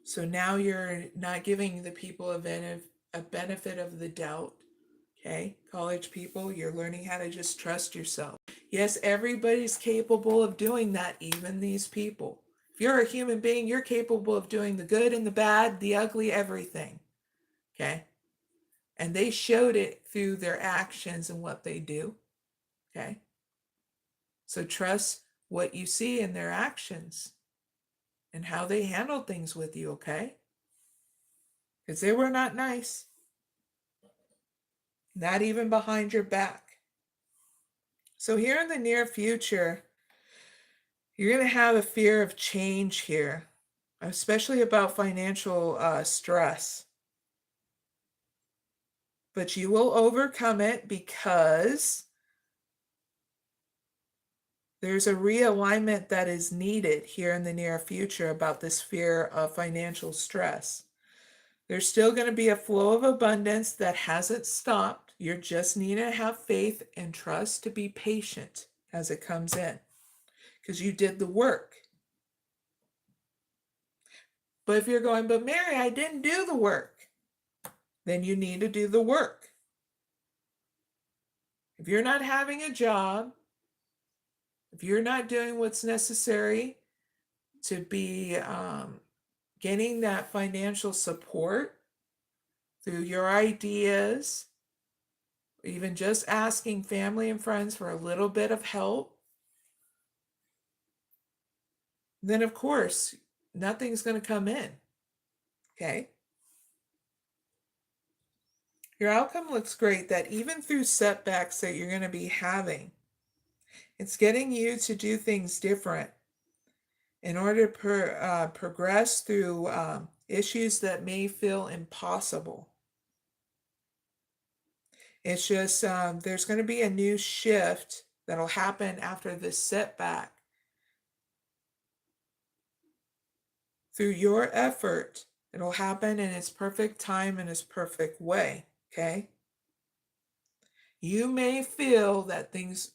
So now you're not giving the people a benefit of the doubt. Okay, college people, you're learning how to just trust yourself. Yes, everybody's capable of doing that, even these people. If you're a human being, you're capable of doing the good and the bad, the ugly, everything. Okay? And they showed it through their actions and what they do. Okay? So trust what you see in their actions and how they handled things with you, okay? Because they were not nice. Not even behind your back. So here in the near future, you're going to have a fear of change here, especially about financial stress. But you will overcome it because there's a realignment that is needed here in the near future about this fear of financial stress. There's still going to be a flow of abundance that hasn't stopped. You're just needing to have faith and trust to be patient as it comes in, because you did the work. But if you're going, but Mary, I didn't do the work, then you need to do the work. If you're not having a job, if you're not doing what's necessary to be getting that financial support through your ideas, even just asking family and friends for a little bit of help, then of course, nothing's going to come in. Okay? Your outcome looks great, that even through setbacks that you're going to be having, it's getting you to do things different in order to progress through issues that may feel impossible. It's just there's going to be a new shift that'll happen after this setback. Through your effort, it'll happen in its perfect time and its perfect way, okay? You may feel that things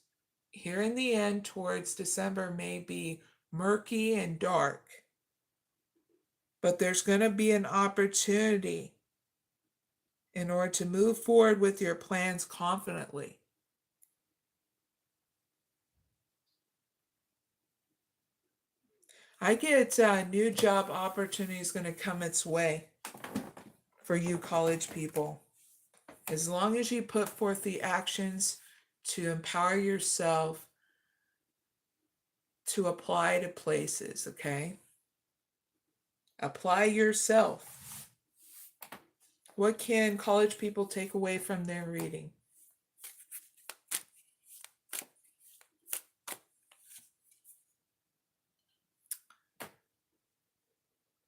here in the end towards December may be murky and dark, but there's going to be an opportunity in order to move forward with your plans confidently. I get new job opportunities going to come its way for you college people. As long as you put forth the actions to empower yourself to apply to places, okay? Apply yourself. What can college people take away from their reading?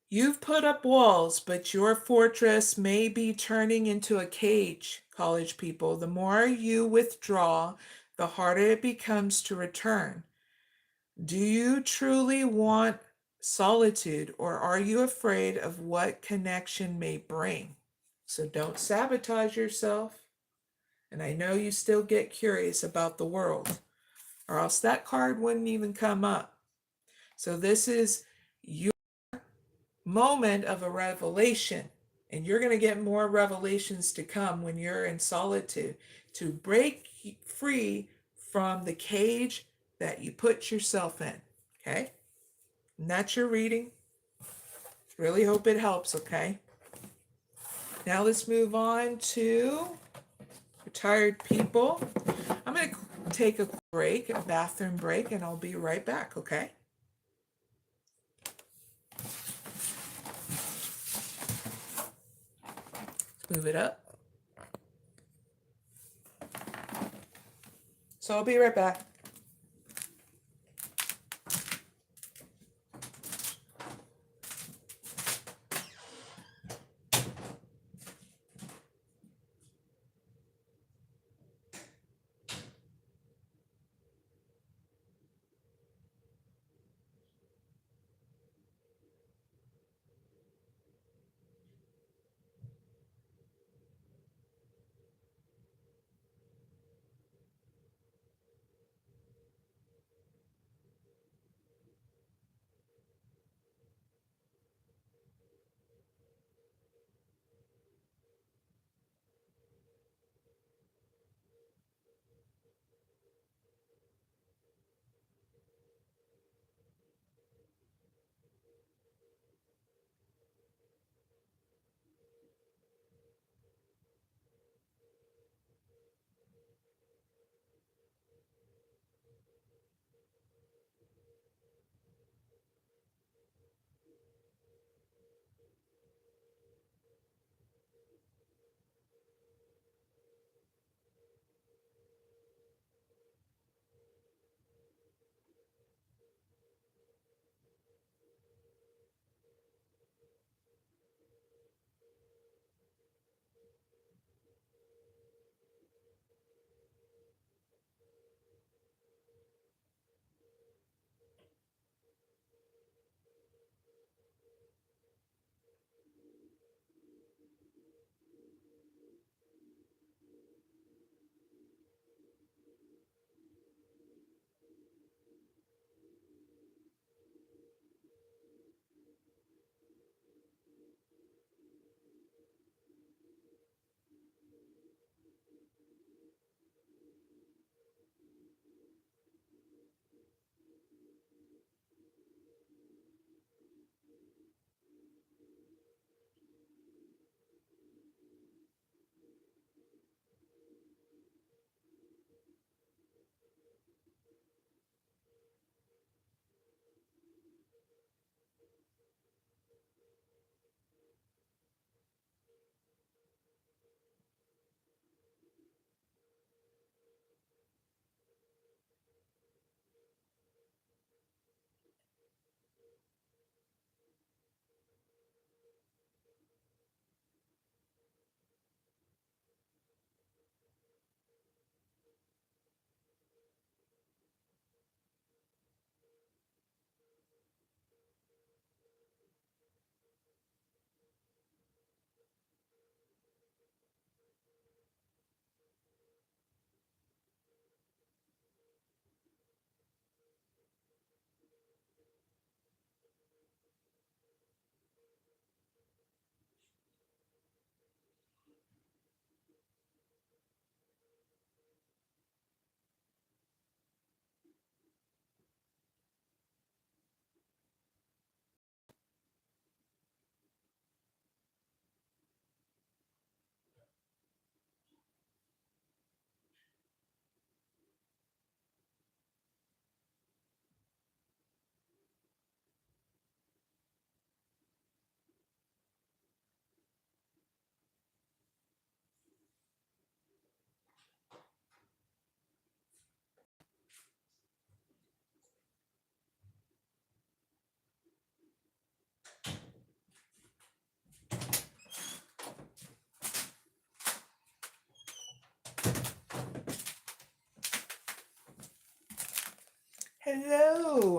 You've put up walls, but your fortress may be turning into a cage, college people. The more you withdraw, the harder it becomes to return. Do you truly want solitude, or are you afraid of what connection may bring? So don't sabotage yourself. And I know you still get curious about the world, or else that card wouldn't even come up. So this is your moment of a revelation. And you're going to get more revelations to come when you're in solitude to break free from the cage that you put yourself in. Okay? And that's your reading. Really hope it helps, okay? Now let's move on to retired people. I'm going to take a break, a bathroom break, and I'll be right back, okay? Let's move it up. So I'll be right back.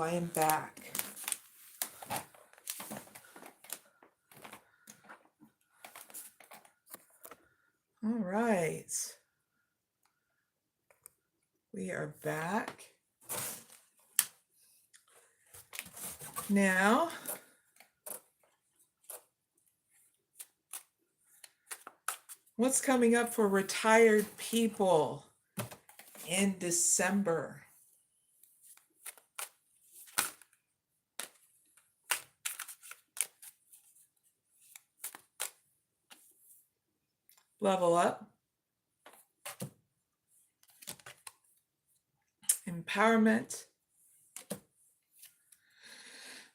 I am back. All right. We are back. Now, what's coming up for retired people in December? Level up, empowerment,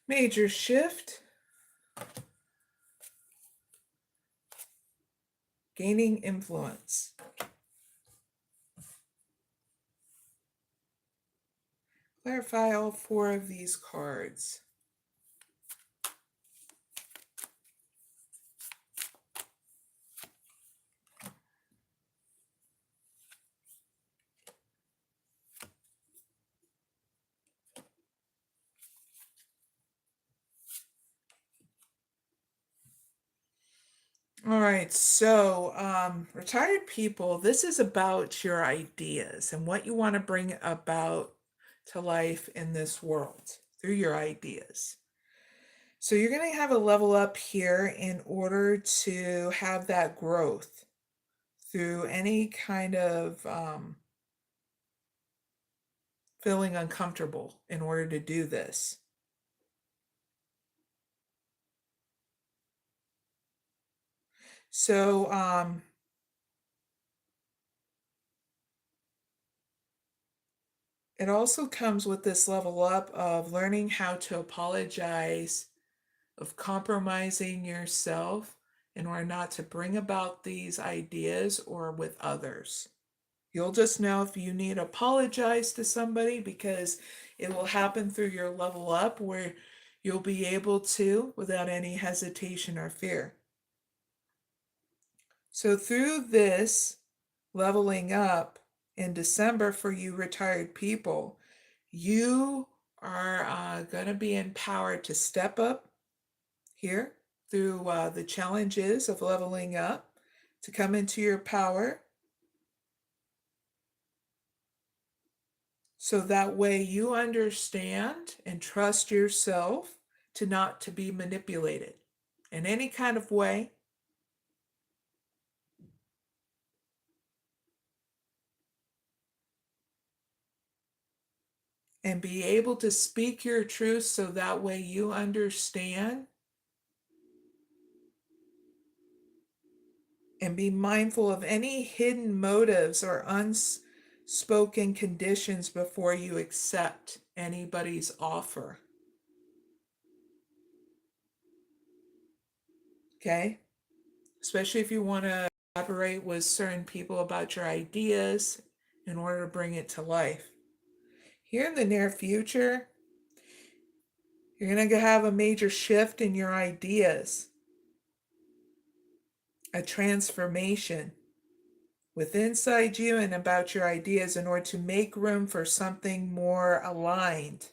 major shift, gaining influence. Clarify all 4 of these cards. All right, so retired people, this is about your ideas and what you want to bring about to life in this world through your ideas. So you're going to have a level up here in order to have that growth through any kind of feeling uncomfortable in order to do this. So it also comes with this level up of learning how to apologize, of compromising yourself in order not to bring about these ideas or with others. You'll just know if you need to apologize to somebody, because it will happen through your level up where you'll be able to without any hesitation or fear. So through this leveling up in December for you retired people, you are going to be empowered to step up here through the challenges of leveling up, to come into your power, so that way you understand and trust yourself to not to be manipulated in any kind of way. And be able to speak your truth so that way you understand, and be mindful of any hidden motives or unspoken conditions before you accept anybody's offer. Okay? Especially if you want to collaborate with certain people about your ideas in order to bring it to life. Here in the near future, you're going to have a major shift in your ideas, a transformation within inside you and about your ideas in order to make room for something more aligned.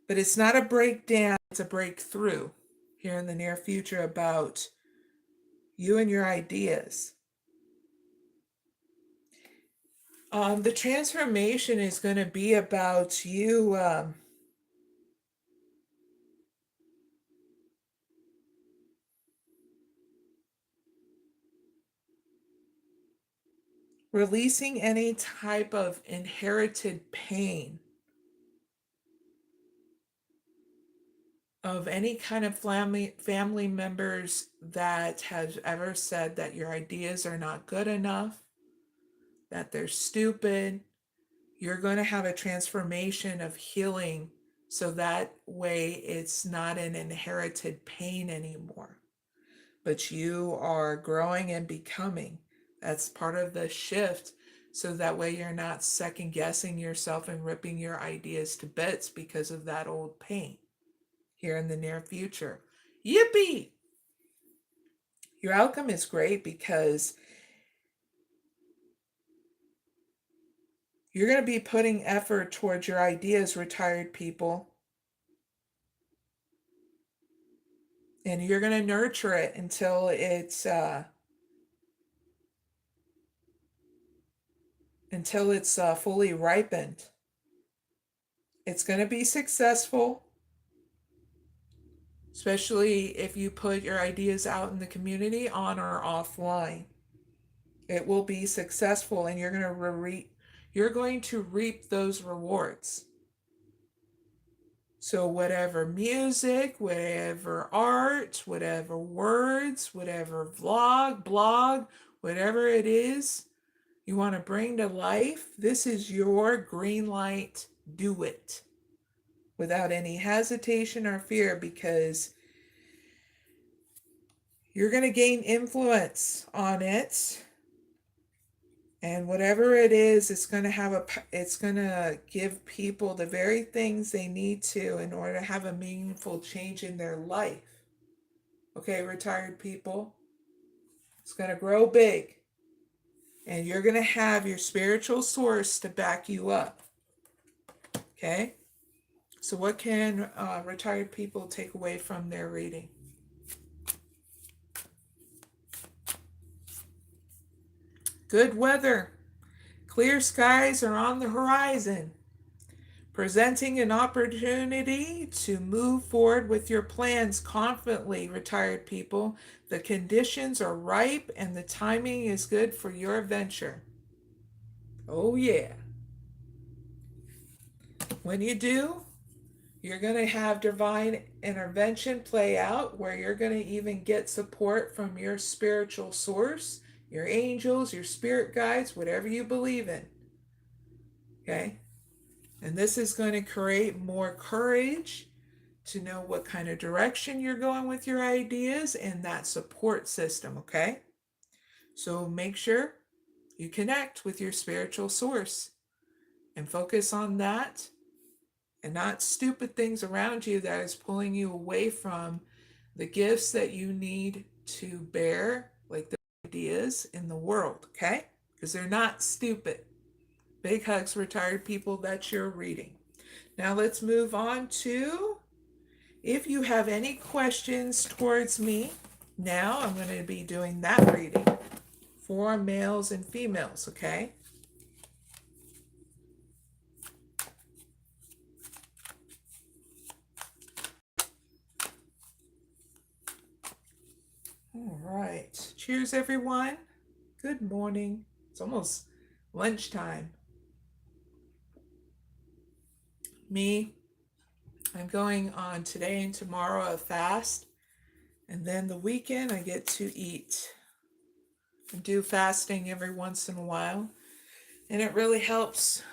But it's not a breakdown, it's a breakthrough here in the near future about you and your ideas. The transformation is going to be about you releasing any type of inherited pain of any kind of family members that has ever said that your ideas are not good enough, that they're stupid. You're going to have a transformation of healing, so that way it's not an inherited pain anymore, but you are growing and becoming. That's part of the shift, so that way you're not second guessing yourself and ripping your ideas to bits because of that old pain here in the near future. Yippee! Your outcome is great because You're going to be putting effort towards your ideas, retired people. And you're going to nurture it until it's fully ripened. It's going to be successful, especially if you put your ideas out in the community on or offline. It will be successful, and you're going to reap those rewards. So whatever music, whatever art, whatever words, whatever blog, whatever it is you want to bring to life, this is your green light. Do it without any hesitation or fear, because you're going to gain influence on it. And whatever it is, it's going to give people the very things they need to in order to have a meaningful change in their life. Okay, retired people, it's going to grow big. And you're going to have your spiritual source to back you up. Okay? So what can retired people take away from their reading? Good weather. Clear skies are on the horizon, presenting an opportunity to move forward with your plans confidently, retired people. The conditions are ripe and the timing is good for your venture. Oh, yeah. When you do, you're going to have divine intervention play out, where you're going to even get support from your spiritual source, your angels, your spirit guides, whatever you believe in. Okay? And this is going to create more courage to know what kind of direction you're going with your ideas and that support system, okay? So make sure you connect with your spiritual source and focus on that, and not stupid things around you that is pulling you away from the gifts that you need to bear, like the ideas in the world, okay? Because they're not stupid. Big hugs, retired people. That's your reading. Now let's move on to, if you have any questions towards me. Now I'm going to be doing that reading for males and females, okay? All right. Cheers, everyone. Good morning. It's almost lunchtime. I'm going on today and tomorrow a fast, and then the weekend I get to eat. I do fasting every once in a while, and it really helps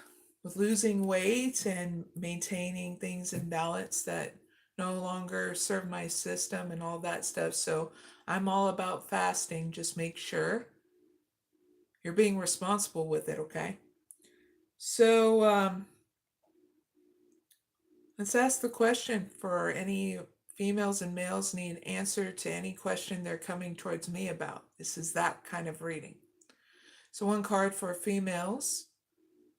with losing weight and maintaining things in balance that no longer serve my system and all that stuff. So I'm all about fasting. Just make sure you're being responsible with it, okay? So let's ask the question for any females and males need answer to any question they're coming towards me about. This is that kind of reading. So one card for females,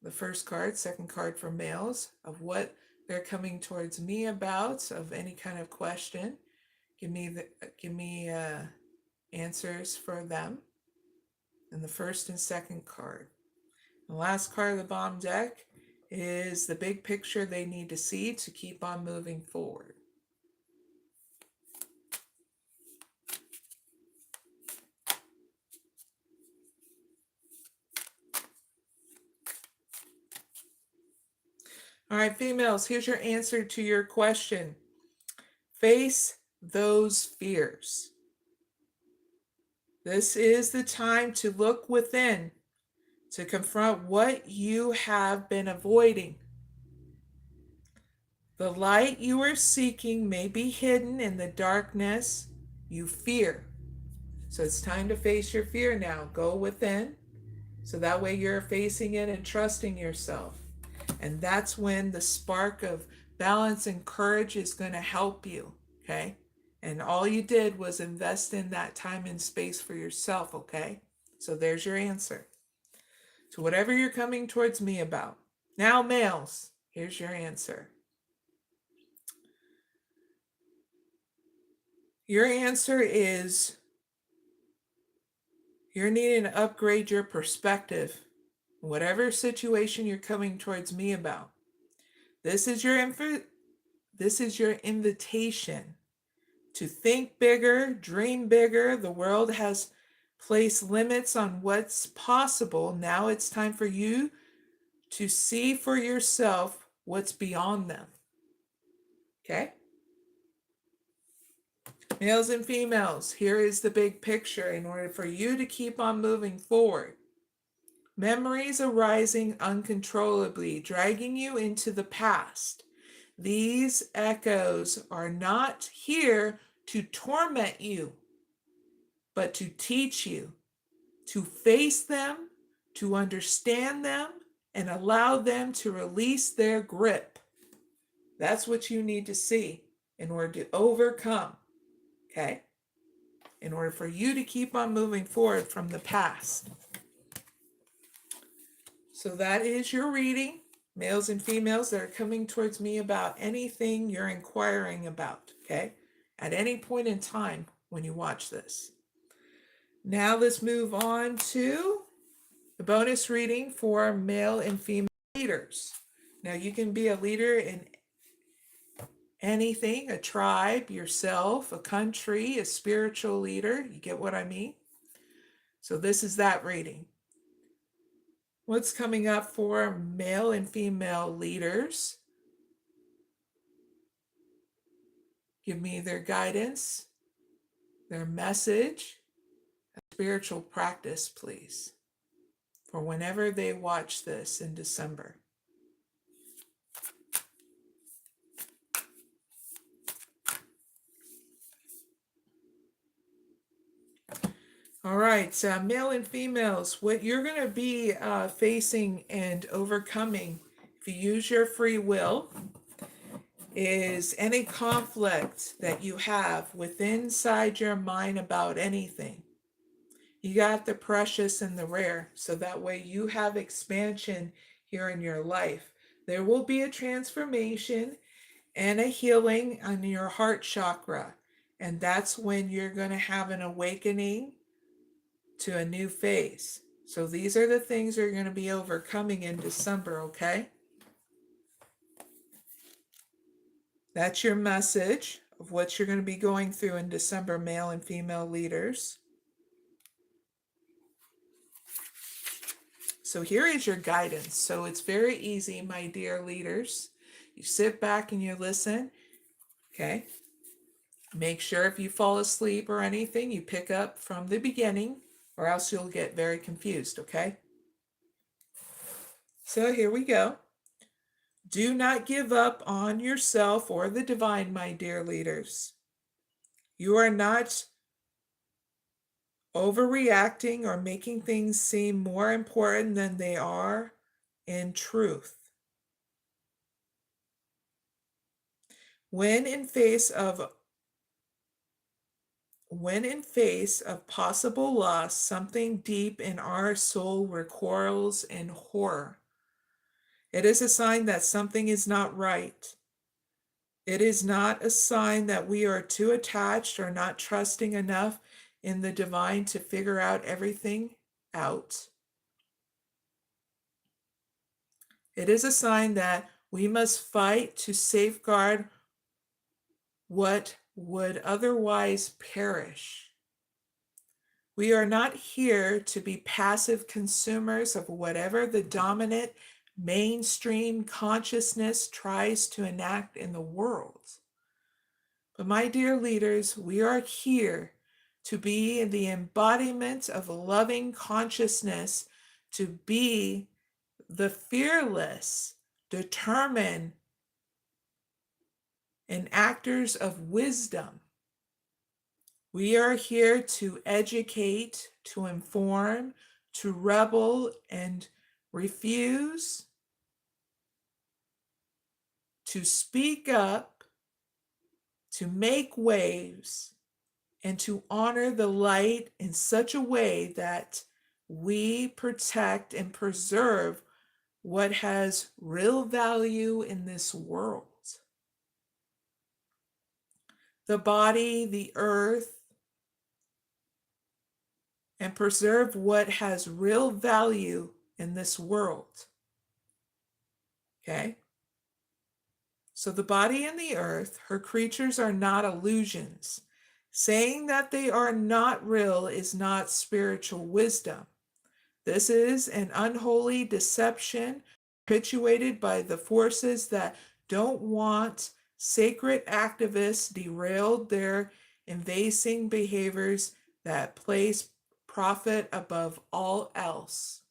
the first card, second card for males, of what they're coming towards me about, of any kind of question. Give me answers for them. And the first and second card. The last card of the bottom deck is the big picture they need to see to keep on moving forward. All right, females, here's your answer to your question. Face those fears. This is the time to look within, to confront what you have been avoiding. The light you are seeking may be hidden in the darkness you fear. So it's time to face your fear now. Go within, so that way you're facing it and trusting yourself. And that's when the spark of balance and courage is going to help you, okay? And all you did was invest in that time and space for yourself, okay? So there's your answer. to whatever you're coming towards me about. Now, males, here's your answer. Your answer is you're needing to upgrade your perspective, whatever situation you're coming towards me about. This is your invitation to think bigger, dream bigger. The world has placed limits on what's possible. Now it's time for you to see for yourself what's beyond them. Okay? Males and females, here is the big picture in order for you to keep on moving forward. Memories arising uncontrollably, dragging you into the past. These echoes are not here to torment you, but to teach you, to face them, to understand them, and allow them to release their grip. That's what you need to see in order to overcome, okay? In order for you to keep on moving forward from the past. So that is your reading, males and females that are coming towards me about anything you're inquiring about, okay? At any point in time when you watch this. Now let's move on to the bonus reading for male and female leaders. Now you can be a leader in anything, a tribe, yourself, a country, a spiritual leader. You get what I mean? So this is that reading. What's coming up for male and female leaders? Give me their guidance, their message, a spiritual practice, please, for whenever they watch this in December. All right, so male and females, what you're going to be facing and overcoming, if you use your free will, is any conflict that you have within inside your mind about anything. You got the precious and the rare, so that way you have expansion here in your life. There will be a transformation and a healing on your heart chakra, and that's when you're going to have an awakening to a new phase. So these are the things you're going to be overcoming in December, okay? That's your message of what you're going to be going through in December, male and female leaders. So here is your guidance. So it's very easy, my dear leaders. You sit back and you listen, okay? Make sure if you fall asleep or anything, you pick up from the beginning, or else you'll get very confused, okay? So here we go. Do not give up on yourself or the divine, my dear leaders. You are not overreacting or making things seem more important than they are in truth. When in face of possible loss, something deep in our soul recoils in horror. It is a sign that something is not right. It is not a sign that we are too attached or not trusting enough in the divine to figure out everything out. It is a sign that we must fight to safeguard what would otherwise perish. We are not here to be passive consumers of whatever the dominant mainstream consciousness tries to enact in the world. But my dear leaders, we are here to be in the embodiment of loving consciousness, to be the fearless, determined, and actors of wisdom. We are here to educate, to inform, to rebel and refuse, to speak up, to make waves, and to honor the light in such a way that we protect and preserve what has real value in this world. The body, the earth, and preserve what has real value in this world. Okay? So the body and the earth, her creatures are not illusions. Saying that they are not real is not spiritual wisdom. This is an unholy deception perpetuated by the forces that don't want sacred activists derailed their invasive behaviors that place profit above all else.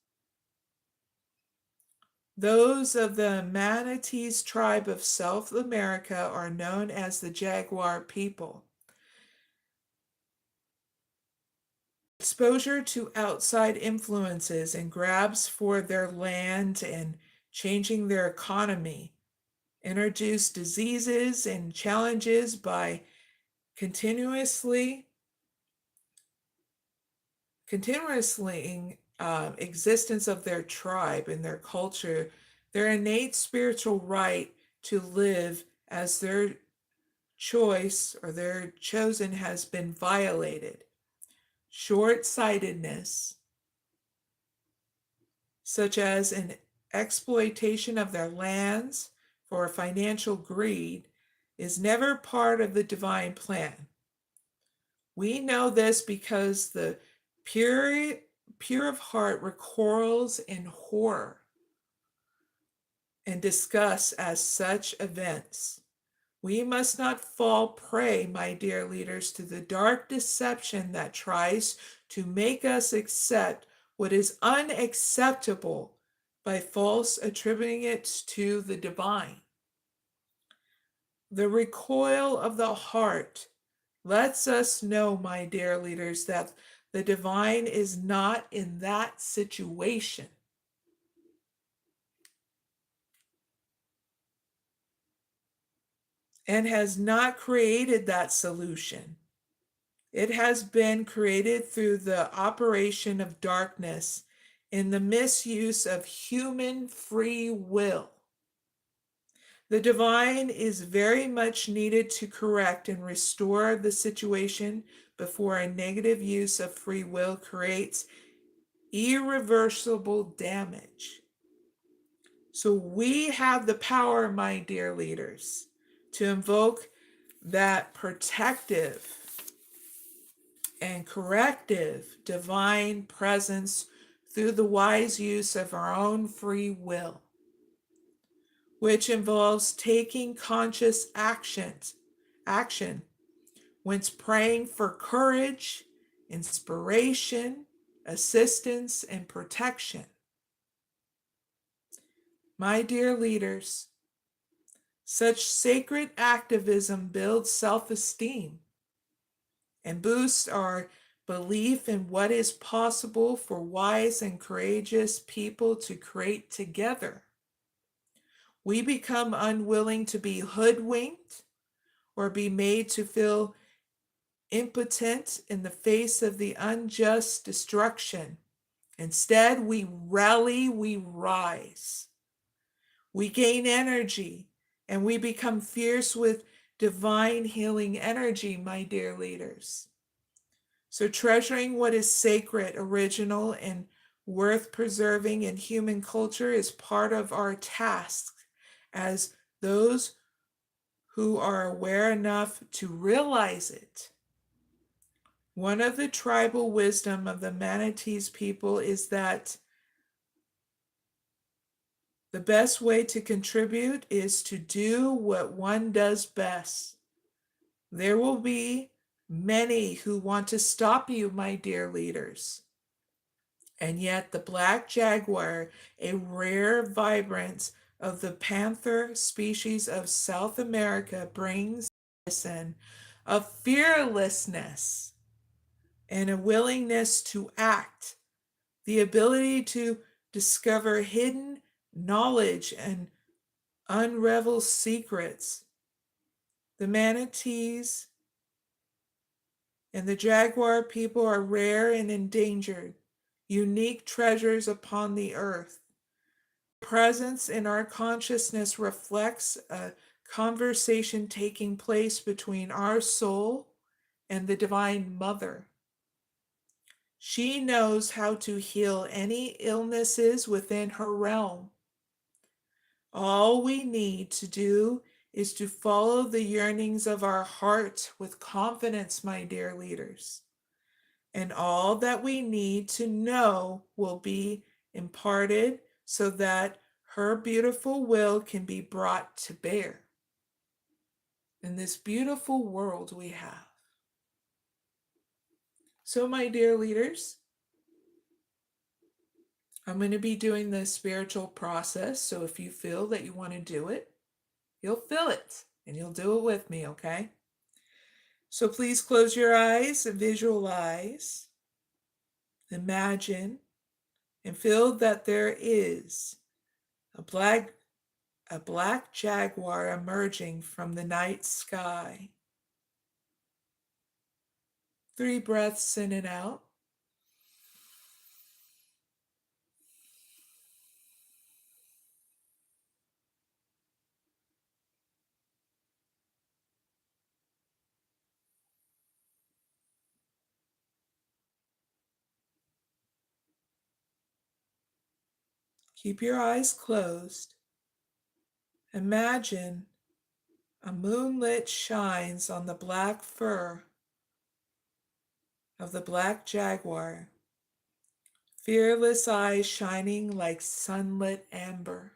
Those of the Manatees tribe of South America are known as the Jaguar people. Exposure to outside influences and grabs for their land and changing their economy introduce diseases and challenges by continuously existence of their tribe and their culture, their innate spiritual right to live as their choice or their chosen has been violated. Short-sightedness, such as an exploitation of their lands for financial greed, is never part of the divine plan. We know this because the pure of heart recoils in horror and disgust as such events. We must not fall prey, my dear leaders, to the dark deception that tries to make us accept what is unacceptable by false attributing it to the divine. The recoil of the heart lets us know, my dear leaders, that the divine is not in that situation. And has not created that solution. It has been created through the operation of darkness in the misuse of human free will. The divine is very much needed to correct and restore the situation before a negative use of free will creates irreversible damage. So we have the power, my dear leaders, to invoke that protective and corrective divine presence through the wise use of our own free will, which involves taking conscious action, whence praying for courage, inspiration, assistance, and protection. My dear leaders, such sacred activism builds self-esteem and boosts our belief in what is possible for wise and courageous people to create together. We become unwilling to be hoodwinked or be made to feel impotent in the face of the unjust destruction. Instead, we rally, we rise. We gain energy, and we become fierce with divine healing energy, my dear leaders. So treasuring what is sacred, original, and worth preserving in human culture is part of our task as those who are aware enough to realize it. One of the tribal wisdom of the Manatees people is that the best way to contribute is to do what one does best. There will be many who want to stop you, my dear leaders. And yet the black jaguar, a rare vibrance of the panther species of South America, brings medicine of fearlessness and a willingness to act, the ability to discover hidden knowledge and unravel secrets. The manatees and the jaguar people are rare and endangered. unique treasures upon the earth. Presence in our consciousness reflects a conversation taking place between our soul and the Divine Mother. She knows how to heal any illnesses within her realm. All we need to do is to follow the yearnings of our heart with confidence, my dear leaders. And all that we need to know will be imparted so that her beautiful will can be brought to bear in this beautiful world we have. So, my dear leaders, I'm going to be doing the spiritual process. So if you feel that you want to do it, you'll feel it and you'll do it with me, okay? So please close your eyes and visualize, imagine, and feel that there is a black jaguar emerging from the night sky. 3 breaths in and out. Keep your eyes closed. Imagine a moonlit shines on the black fur of the black jaguar, fearless eyes shining like sunlit amber.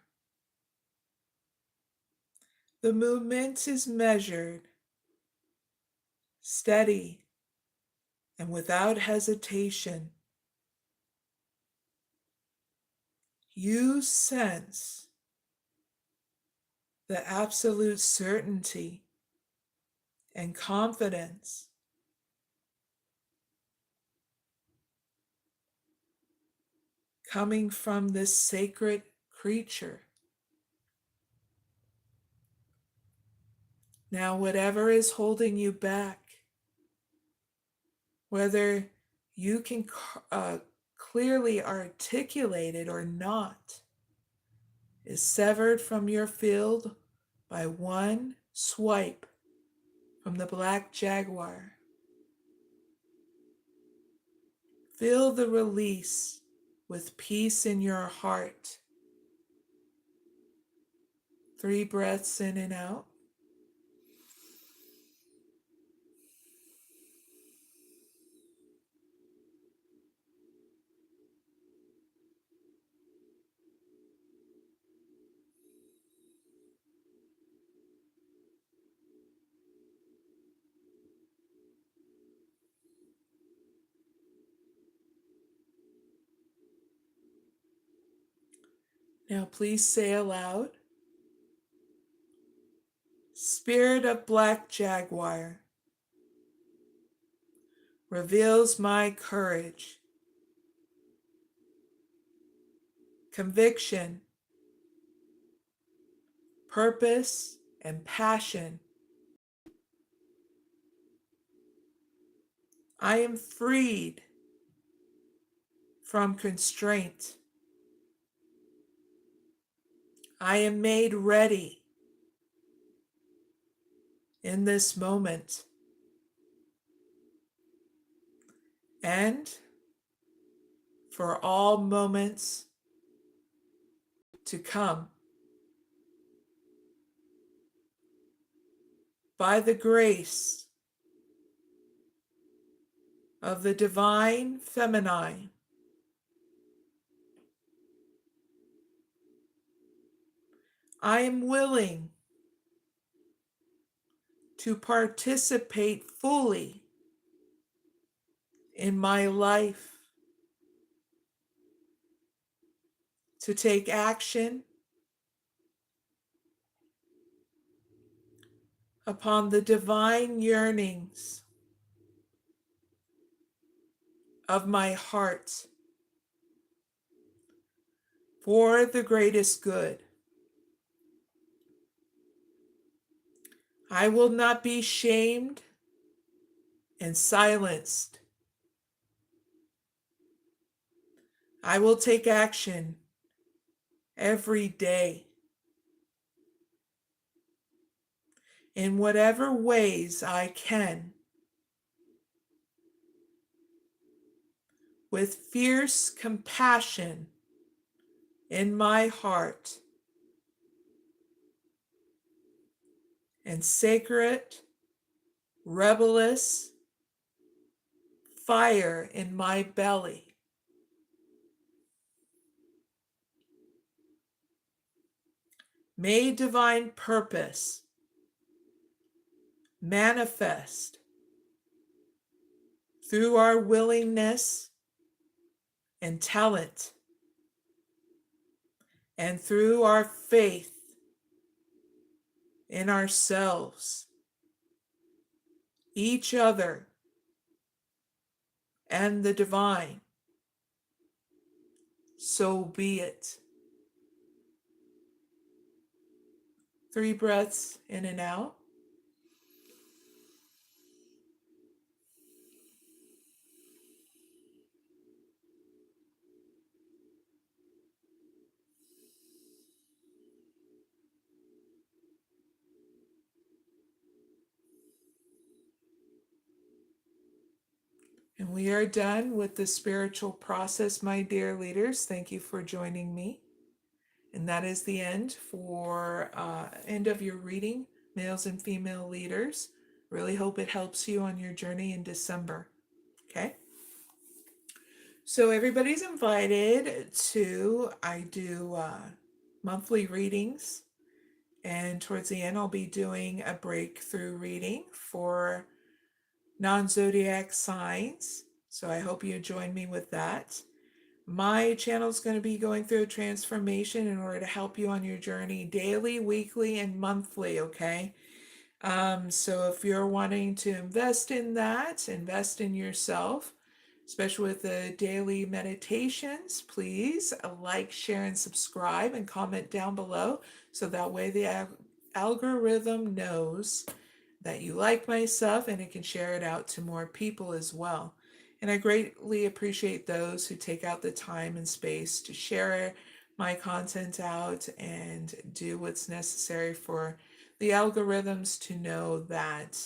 The movement is measured, steady, and without hesitation. You sense the absolute certainty and confidence coming from this sacred creature. Now, whatever is holding you back, whether you can clearly articulate it or not, is severed from your field by one swipe from the black jaguar. Feel the release with peace in your heart. 3 breaths in and out. Now please say aloud, Spirit of Black Jaguar reveals my courage, conviction, purpose, and passion. I am freed from constraint. I am made ready in this moment and for all moments to come. By the grace of the divine feminine, I am willing to participate fully in my life, to take action upon the divine yearnings of my heart for the greatest good. I will not be shamed and silenced. I will take action every day in whatever ways I can, with fierce compassion in my heart and sacred, rebellious fire in my belly. May divine purpose manifest through our willingness and talent, and through our faith in ourselves, each other, and the divine. So be it. 3 breaths in and out. And we are done with the spiritual process, my dear leaders. Thank you for joining me. And that is the end of your reading, males and female leaders. Really hope it helps you on your journey in December. Okay. So everybody's invited to, I do monthly readings. And towards the end, I'll be doing a breakthrough reading for non-zodiac signs. So I hope you join me with that. My channel is going to be going through a transformation in order to help you on your journey daily, weekly, and monthly, okay? So if you're wanting to invest in that, invest in yourself, especially with the daily meditations, please like, share, and subscribe, and comment down below so that way the algorithm knows that you like my stuff and it can share it out to more people as well. And I greatly appreciate those who take out the time and space to share my content out and do what's necessary for the algorithms to know that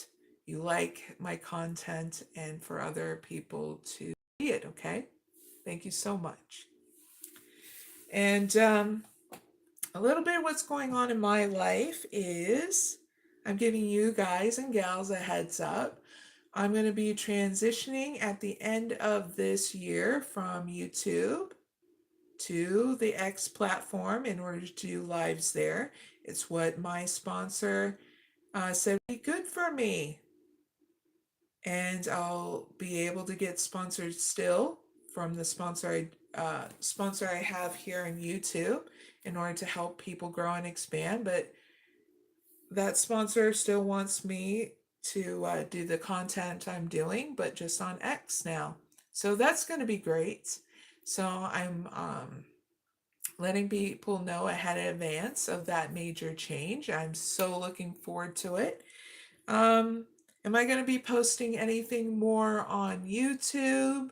you like my content and for other people to see it, okay? Thank you so much. And a little bit of what's going on in my life is I'm giving you guys and gals a heads up. I'm going to be transitioning at the end of this year from YouTube to the X platform in order to do lives there. It's what my sponsor said would be good for me. And I'll be able to get sponsored still from the sponsor I have here on YouTube in order to help people grow and expand. But that sponsor still wants me to do the content I'm doing, but just on X now. So that's going to be great. So I'm letting people know ahead in advance of that major change. I'm so looking forward to it. Am I going to be posting anything more on YouTube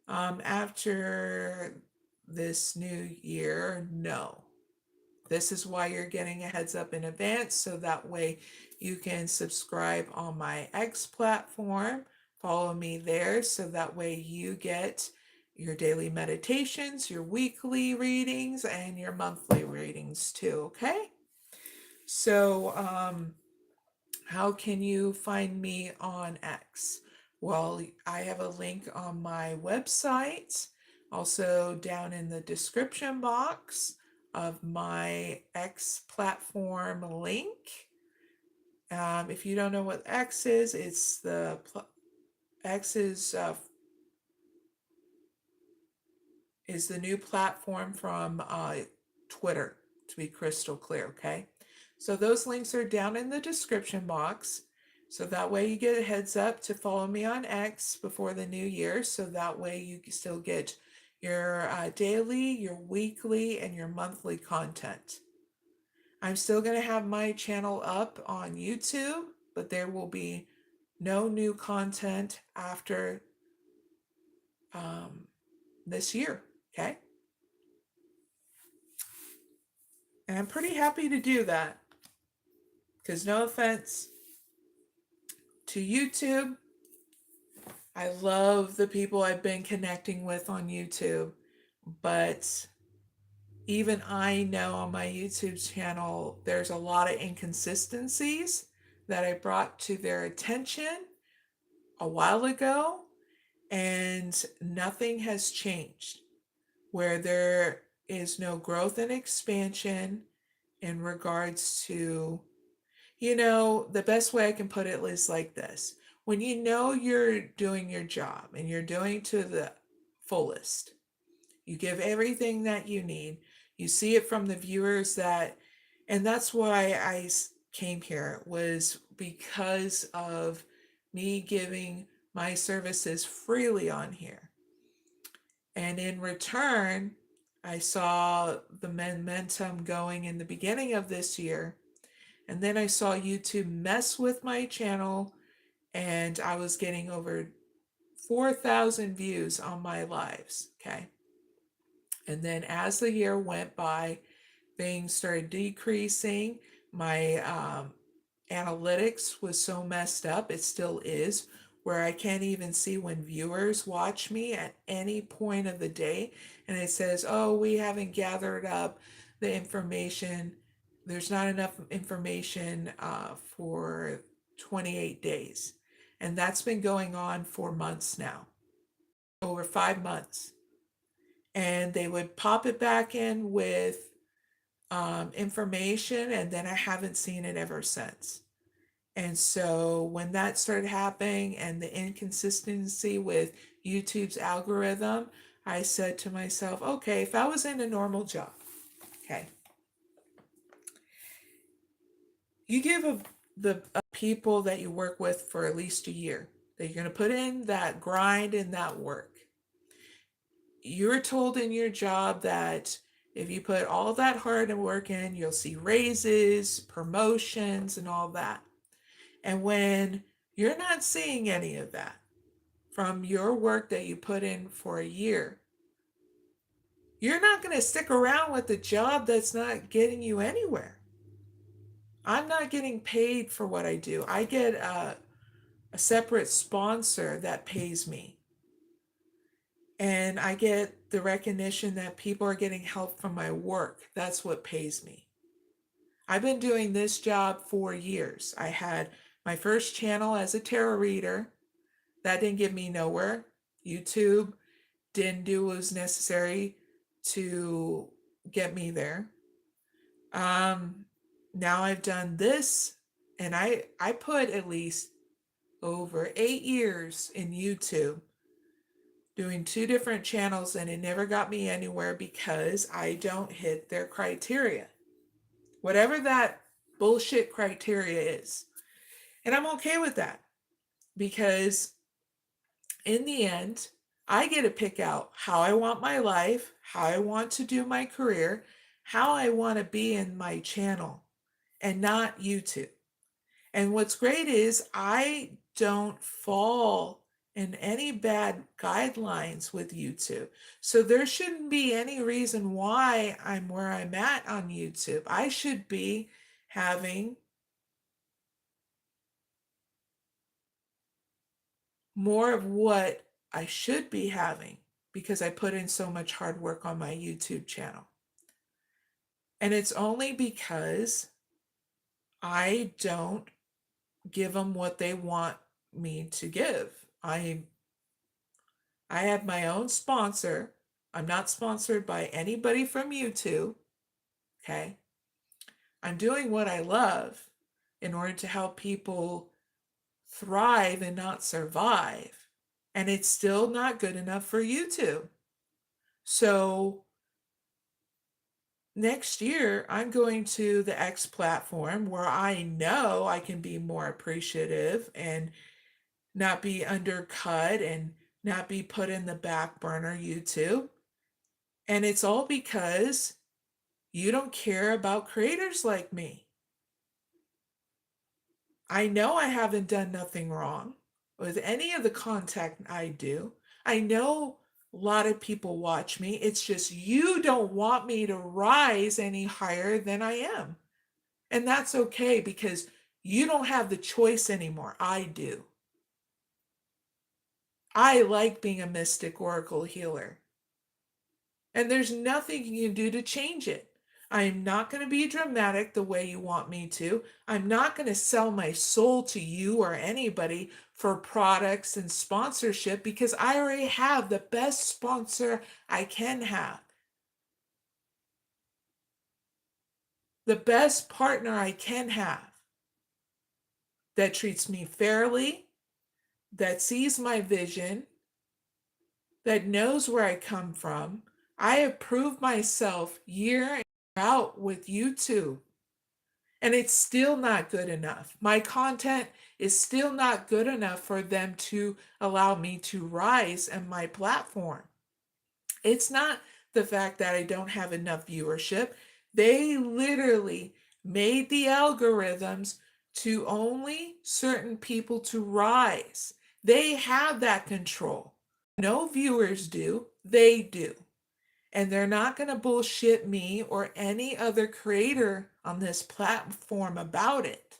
after this new year? No. This is why you're getting a heads up in advance, so that way you can subscribe on my X platform, follow me there, so that way you get your daily meditations, your weekly readings, and your monthly readings too, okay? So, how can you find me on X? Well, I have a link on my website, also down in the description box of my X platform link. If you don't know what X is, it's the X is the new platform from Twitter, to be crystal clear, okay? So those links are down in the description box. So that way you get a heads up to follow me on X before the new year. So that way you still get your daily, your weekly, and your monthly content. I'm still going to have my channel up on YouTube, but there will be no new content after this year. Okay. And I'm pretty happy to do that because no offense to YouTube, I love the people I've been connecting with on YouTube, but even I know on my YouTube channel, there's a lot of inconsistencies that I brought to their attention a while ago, and nothing has changed. Where there is no growth and expansion in regards to, the best way I can put it is like this. When you know you're doing your job and you're doing to the fullest, you give everything that you need. You see it from the viewers and that's why I came here, was because of me giving my services freely on here. And in return, I saw the momentum going in the beginning of this year. And then I saw YouTube mess with my channel, and I was getting over 4,000 views on my lives. Okay. And then as the year went by, things started decreasing. My analytics was so messed up, it still is, where I can't even see when viewers watch me at any point of the day. And it says, oh, we haven't gathered up the information. There's not enough information for 28 days. And that's been going on for months now, over 5 months. And they would pop it back in with information, and then I haven't seen it ever since. And so when that started happening and the inconsistency with YouTube's algorithm, I said to myself, okay, if I was in a normal job, okay, you give the people that you work with for at least a year, that you're going to put in that grind and that work. You're told in your job that if you put all that hard work in, you'll see raises, promotions, and all that. And when you're not seeing any of that from your work that you put in for a year, you're not going to stick around with a job that's not getting you anywhere. I'm not getting paid for what I do. I get a separate sponsor that pays me. And I get the recognition that people are getting help from my work. That's what pays me. I've been doing this job for years. I had my first channel as a tarot reader. That didn't get me nowhere. YouTube didn't do what was necessary to get me there. Now I've done this, and I put at least over 8 years in YouTube doing 2 different channels, and it never got me anywhere because I don't hit their criteria. Whatever that bullshit criteria is. And I'm okay with that because in the end, I get to pick out how I want my life, how I want to do my career, how I want to be in my channel, and not YouTube. And what's great is I don't fall in any bad guidelines with YouTube. So there shouldn't be any reason why I'm where I'm at on YouTube. I should be having more of what I should be having because I put in so much hard work on my YouTube channel. And it's only because I don't give them what they want me to give. I have my own sponsor. I'm not sponsored by anybody from YouTube. Okay. I'm doing what I love in order to help people thrive and not survive. And it's still not good enough for YouTube. So next year, I'm going to the X platform where I know I can be more appreciative and not be undercut and not be put in the back burner, YouTube. And it's all because you don't care about creators like me. I know I haven't done nothing wrong with any of the content I do. I know A lot of people watch me. It's just you don't want me to rise any higher than I am. And that's okay because you don't have the choice anymore. I do. I like being a mystic oracle healer. And there's nothing you can do to change it. I'm not going to be dramatic the way you want me to. I'm not going to sell my soul to you or anybody for products and sponsorship because I already have the best sponsor I can have. The best partner I can have that treats me fairly, that sees my vision, that knows where I come from. I have proved myself year in out with YouTube, and it's still not good enough. My content is still not good enough for them to allow me to rise on my platform. It's not the fact that I don't have enough viewership. They literally made the algorithms to only certain people to rise. They have that control. No viewers do, they do. And they're not going to bullshit me or any other creator on this platform about it.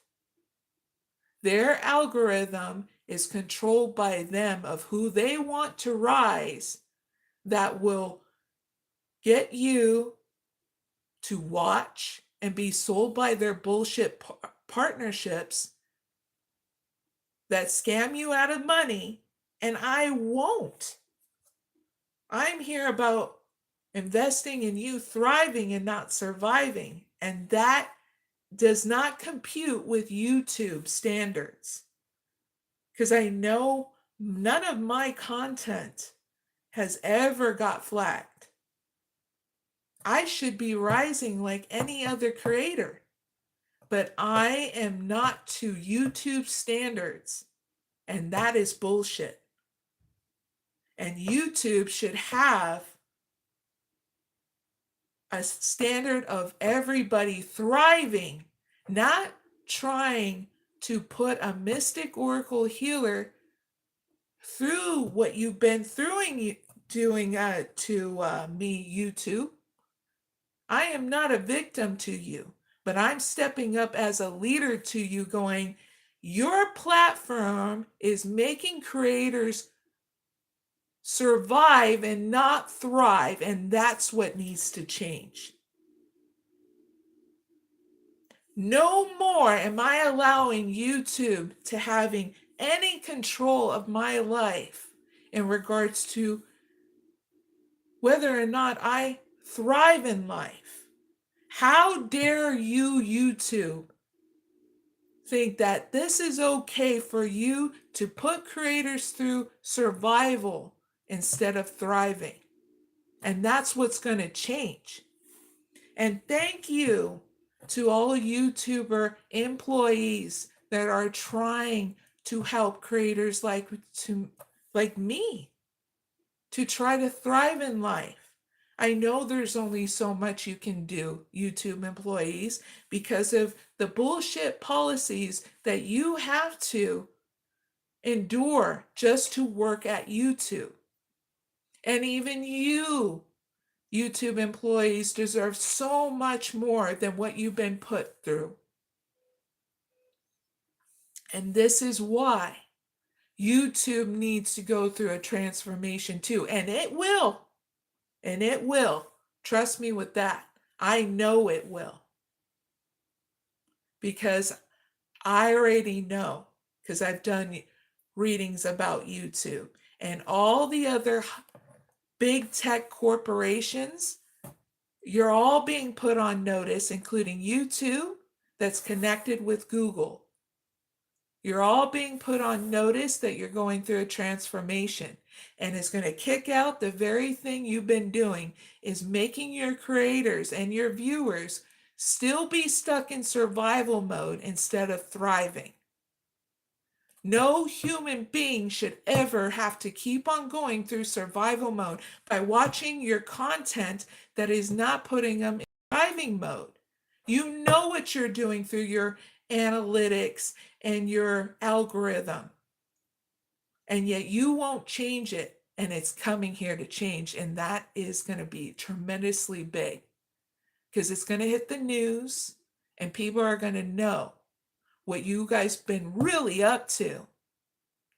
Their algorithm is controlled by them of who they want to rise that will get you to watch and be sold by their bullshit partnerships that scam you out of money. And I won't. I'm here about investing in you thriving and not surviving. And that does not compute with YouTube standards. Because I know none of my content has ever got flagged. I should be rising like any other creator, but I am not to YouTube standards, and that is bullshit. And YouTube should have a standard of everybody thriving, not trying to put a mystic oracle healer through what you've been doing to me, YouTube. I am not a victim to you, but I'm stepping up as a leader to you going, your platform is making creators survive and not thrive, and that's what needs to change. No more am I allowing YouTube to having any control of my life in regards to whether or not I thrive in life. How dare you, YouTube, think that this is okay for you to put creators through survival instead of thriving? And that's what's going to change. And thank you to all YouTuber employees that are trying to help creators like me to try to thrive in life. I know there's only so much you can do, YouTube employees, because of the bullshit policies that you have to endure just to work at YouTube. And even you, YouTube employees, deserve so much more than what you've been put through. And this is why YouTube needs to go through a transformation too. And it will. And it will. Trust me with that. I know it will. Because I already know, because I've done readings about YouTube and all the other big tech corporations. You're all being put on notice, including YouTube that's connected with Google. You're all being put on notice that you're going through a transformation, and it's going to kick out the very thing you've been doing, is making your creators and your viewers still be stuck in survival mode instead of thriving. No human being should ever have to keep on going through survival mode by watching your content that is not putting them in thriving mode. You know what you're doing through your analytics and your algorithm, and yet you won't change it. and it's coming here to change. And that is going to be tremendously big because it's going to hit the news and people are going to know what you guys been really up to.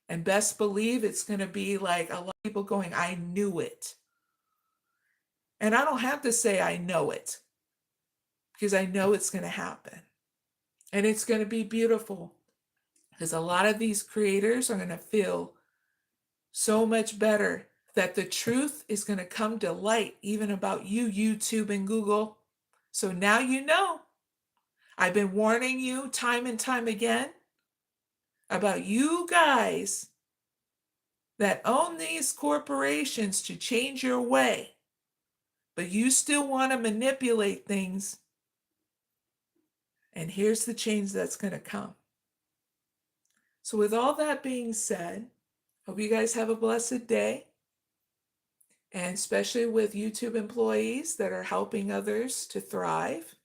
And best believe it's going to be like a lot of people going, I knew it. And I don't have to say I know it because I know it's going to happen. And it's going to be beautiful because a lot of these creators are going to feel so much better that the truth is going to come to light even about you, YouTube and Google. So now you know. I've been warning you time and time again about you guys that own these corporations to change your way, but you still want to manipulate things. And here's the change that's going to come. So with all that being said, hope you guys have a blessed day. And especially with YouTube employees that are helping others to thrive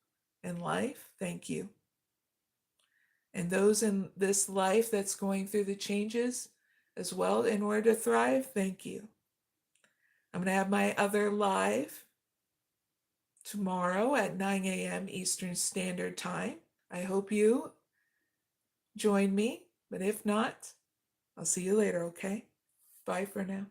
in life, thank you. And those in this life that's going through the changes as well in order to thrive, thank you. I'm going to have my other live tomorrow at 9 a.m. Eastern Standard Time. I hope you join me, but if not, I'll see you later, okay? Bye for now.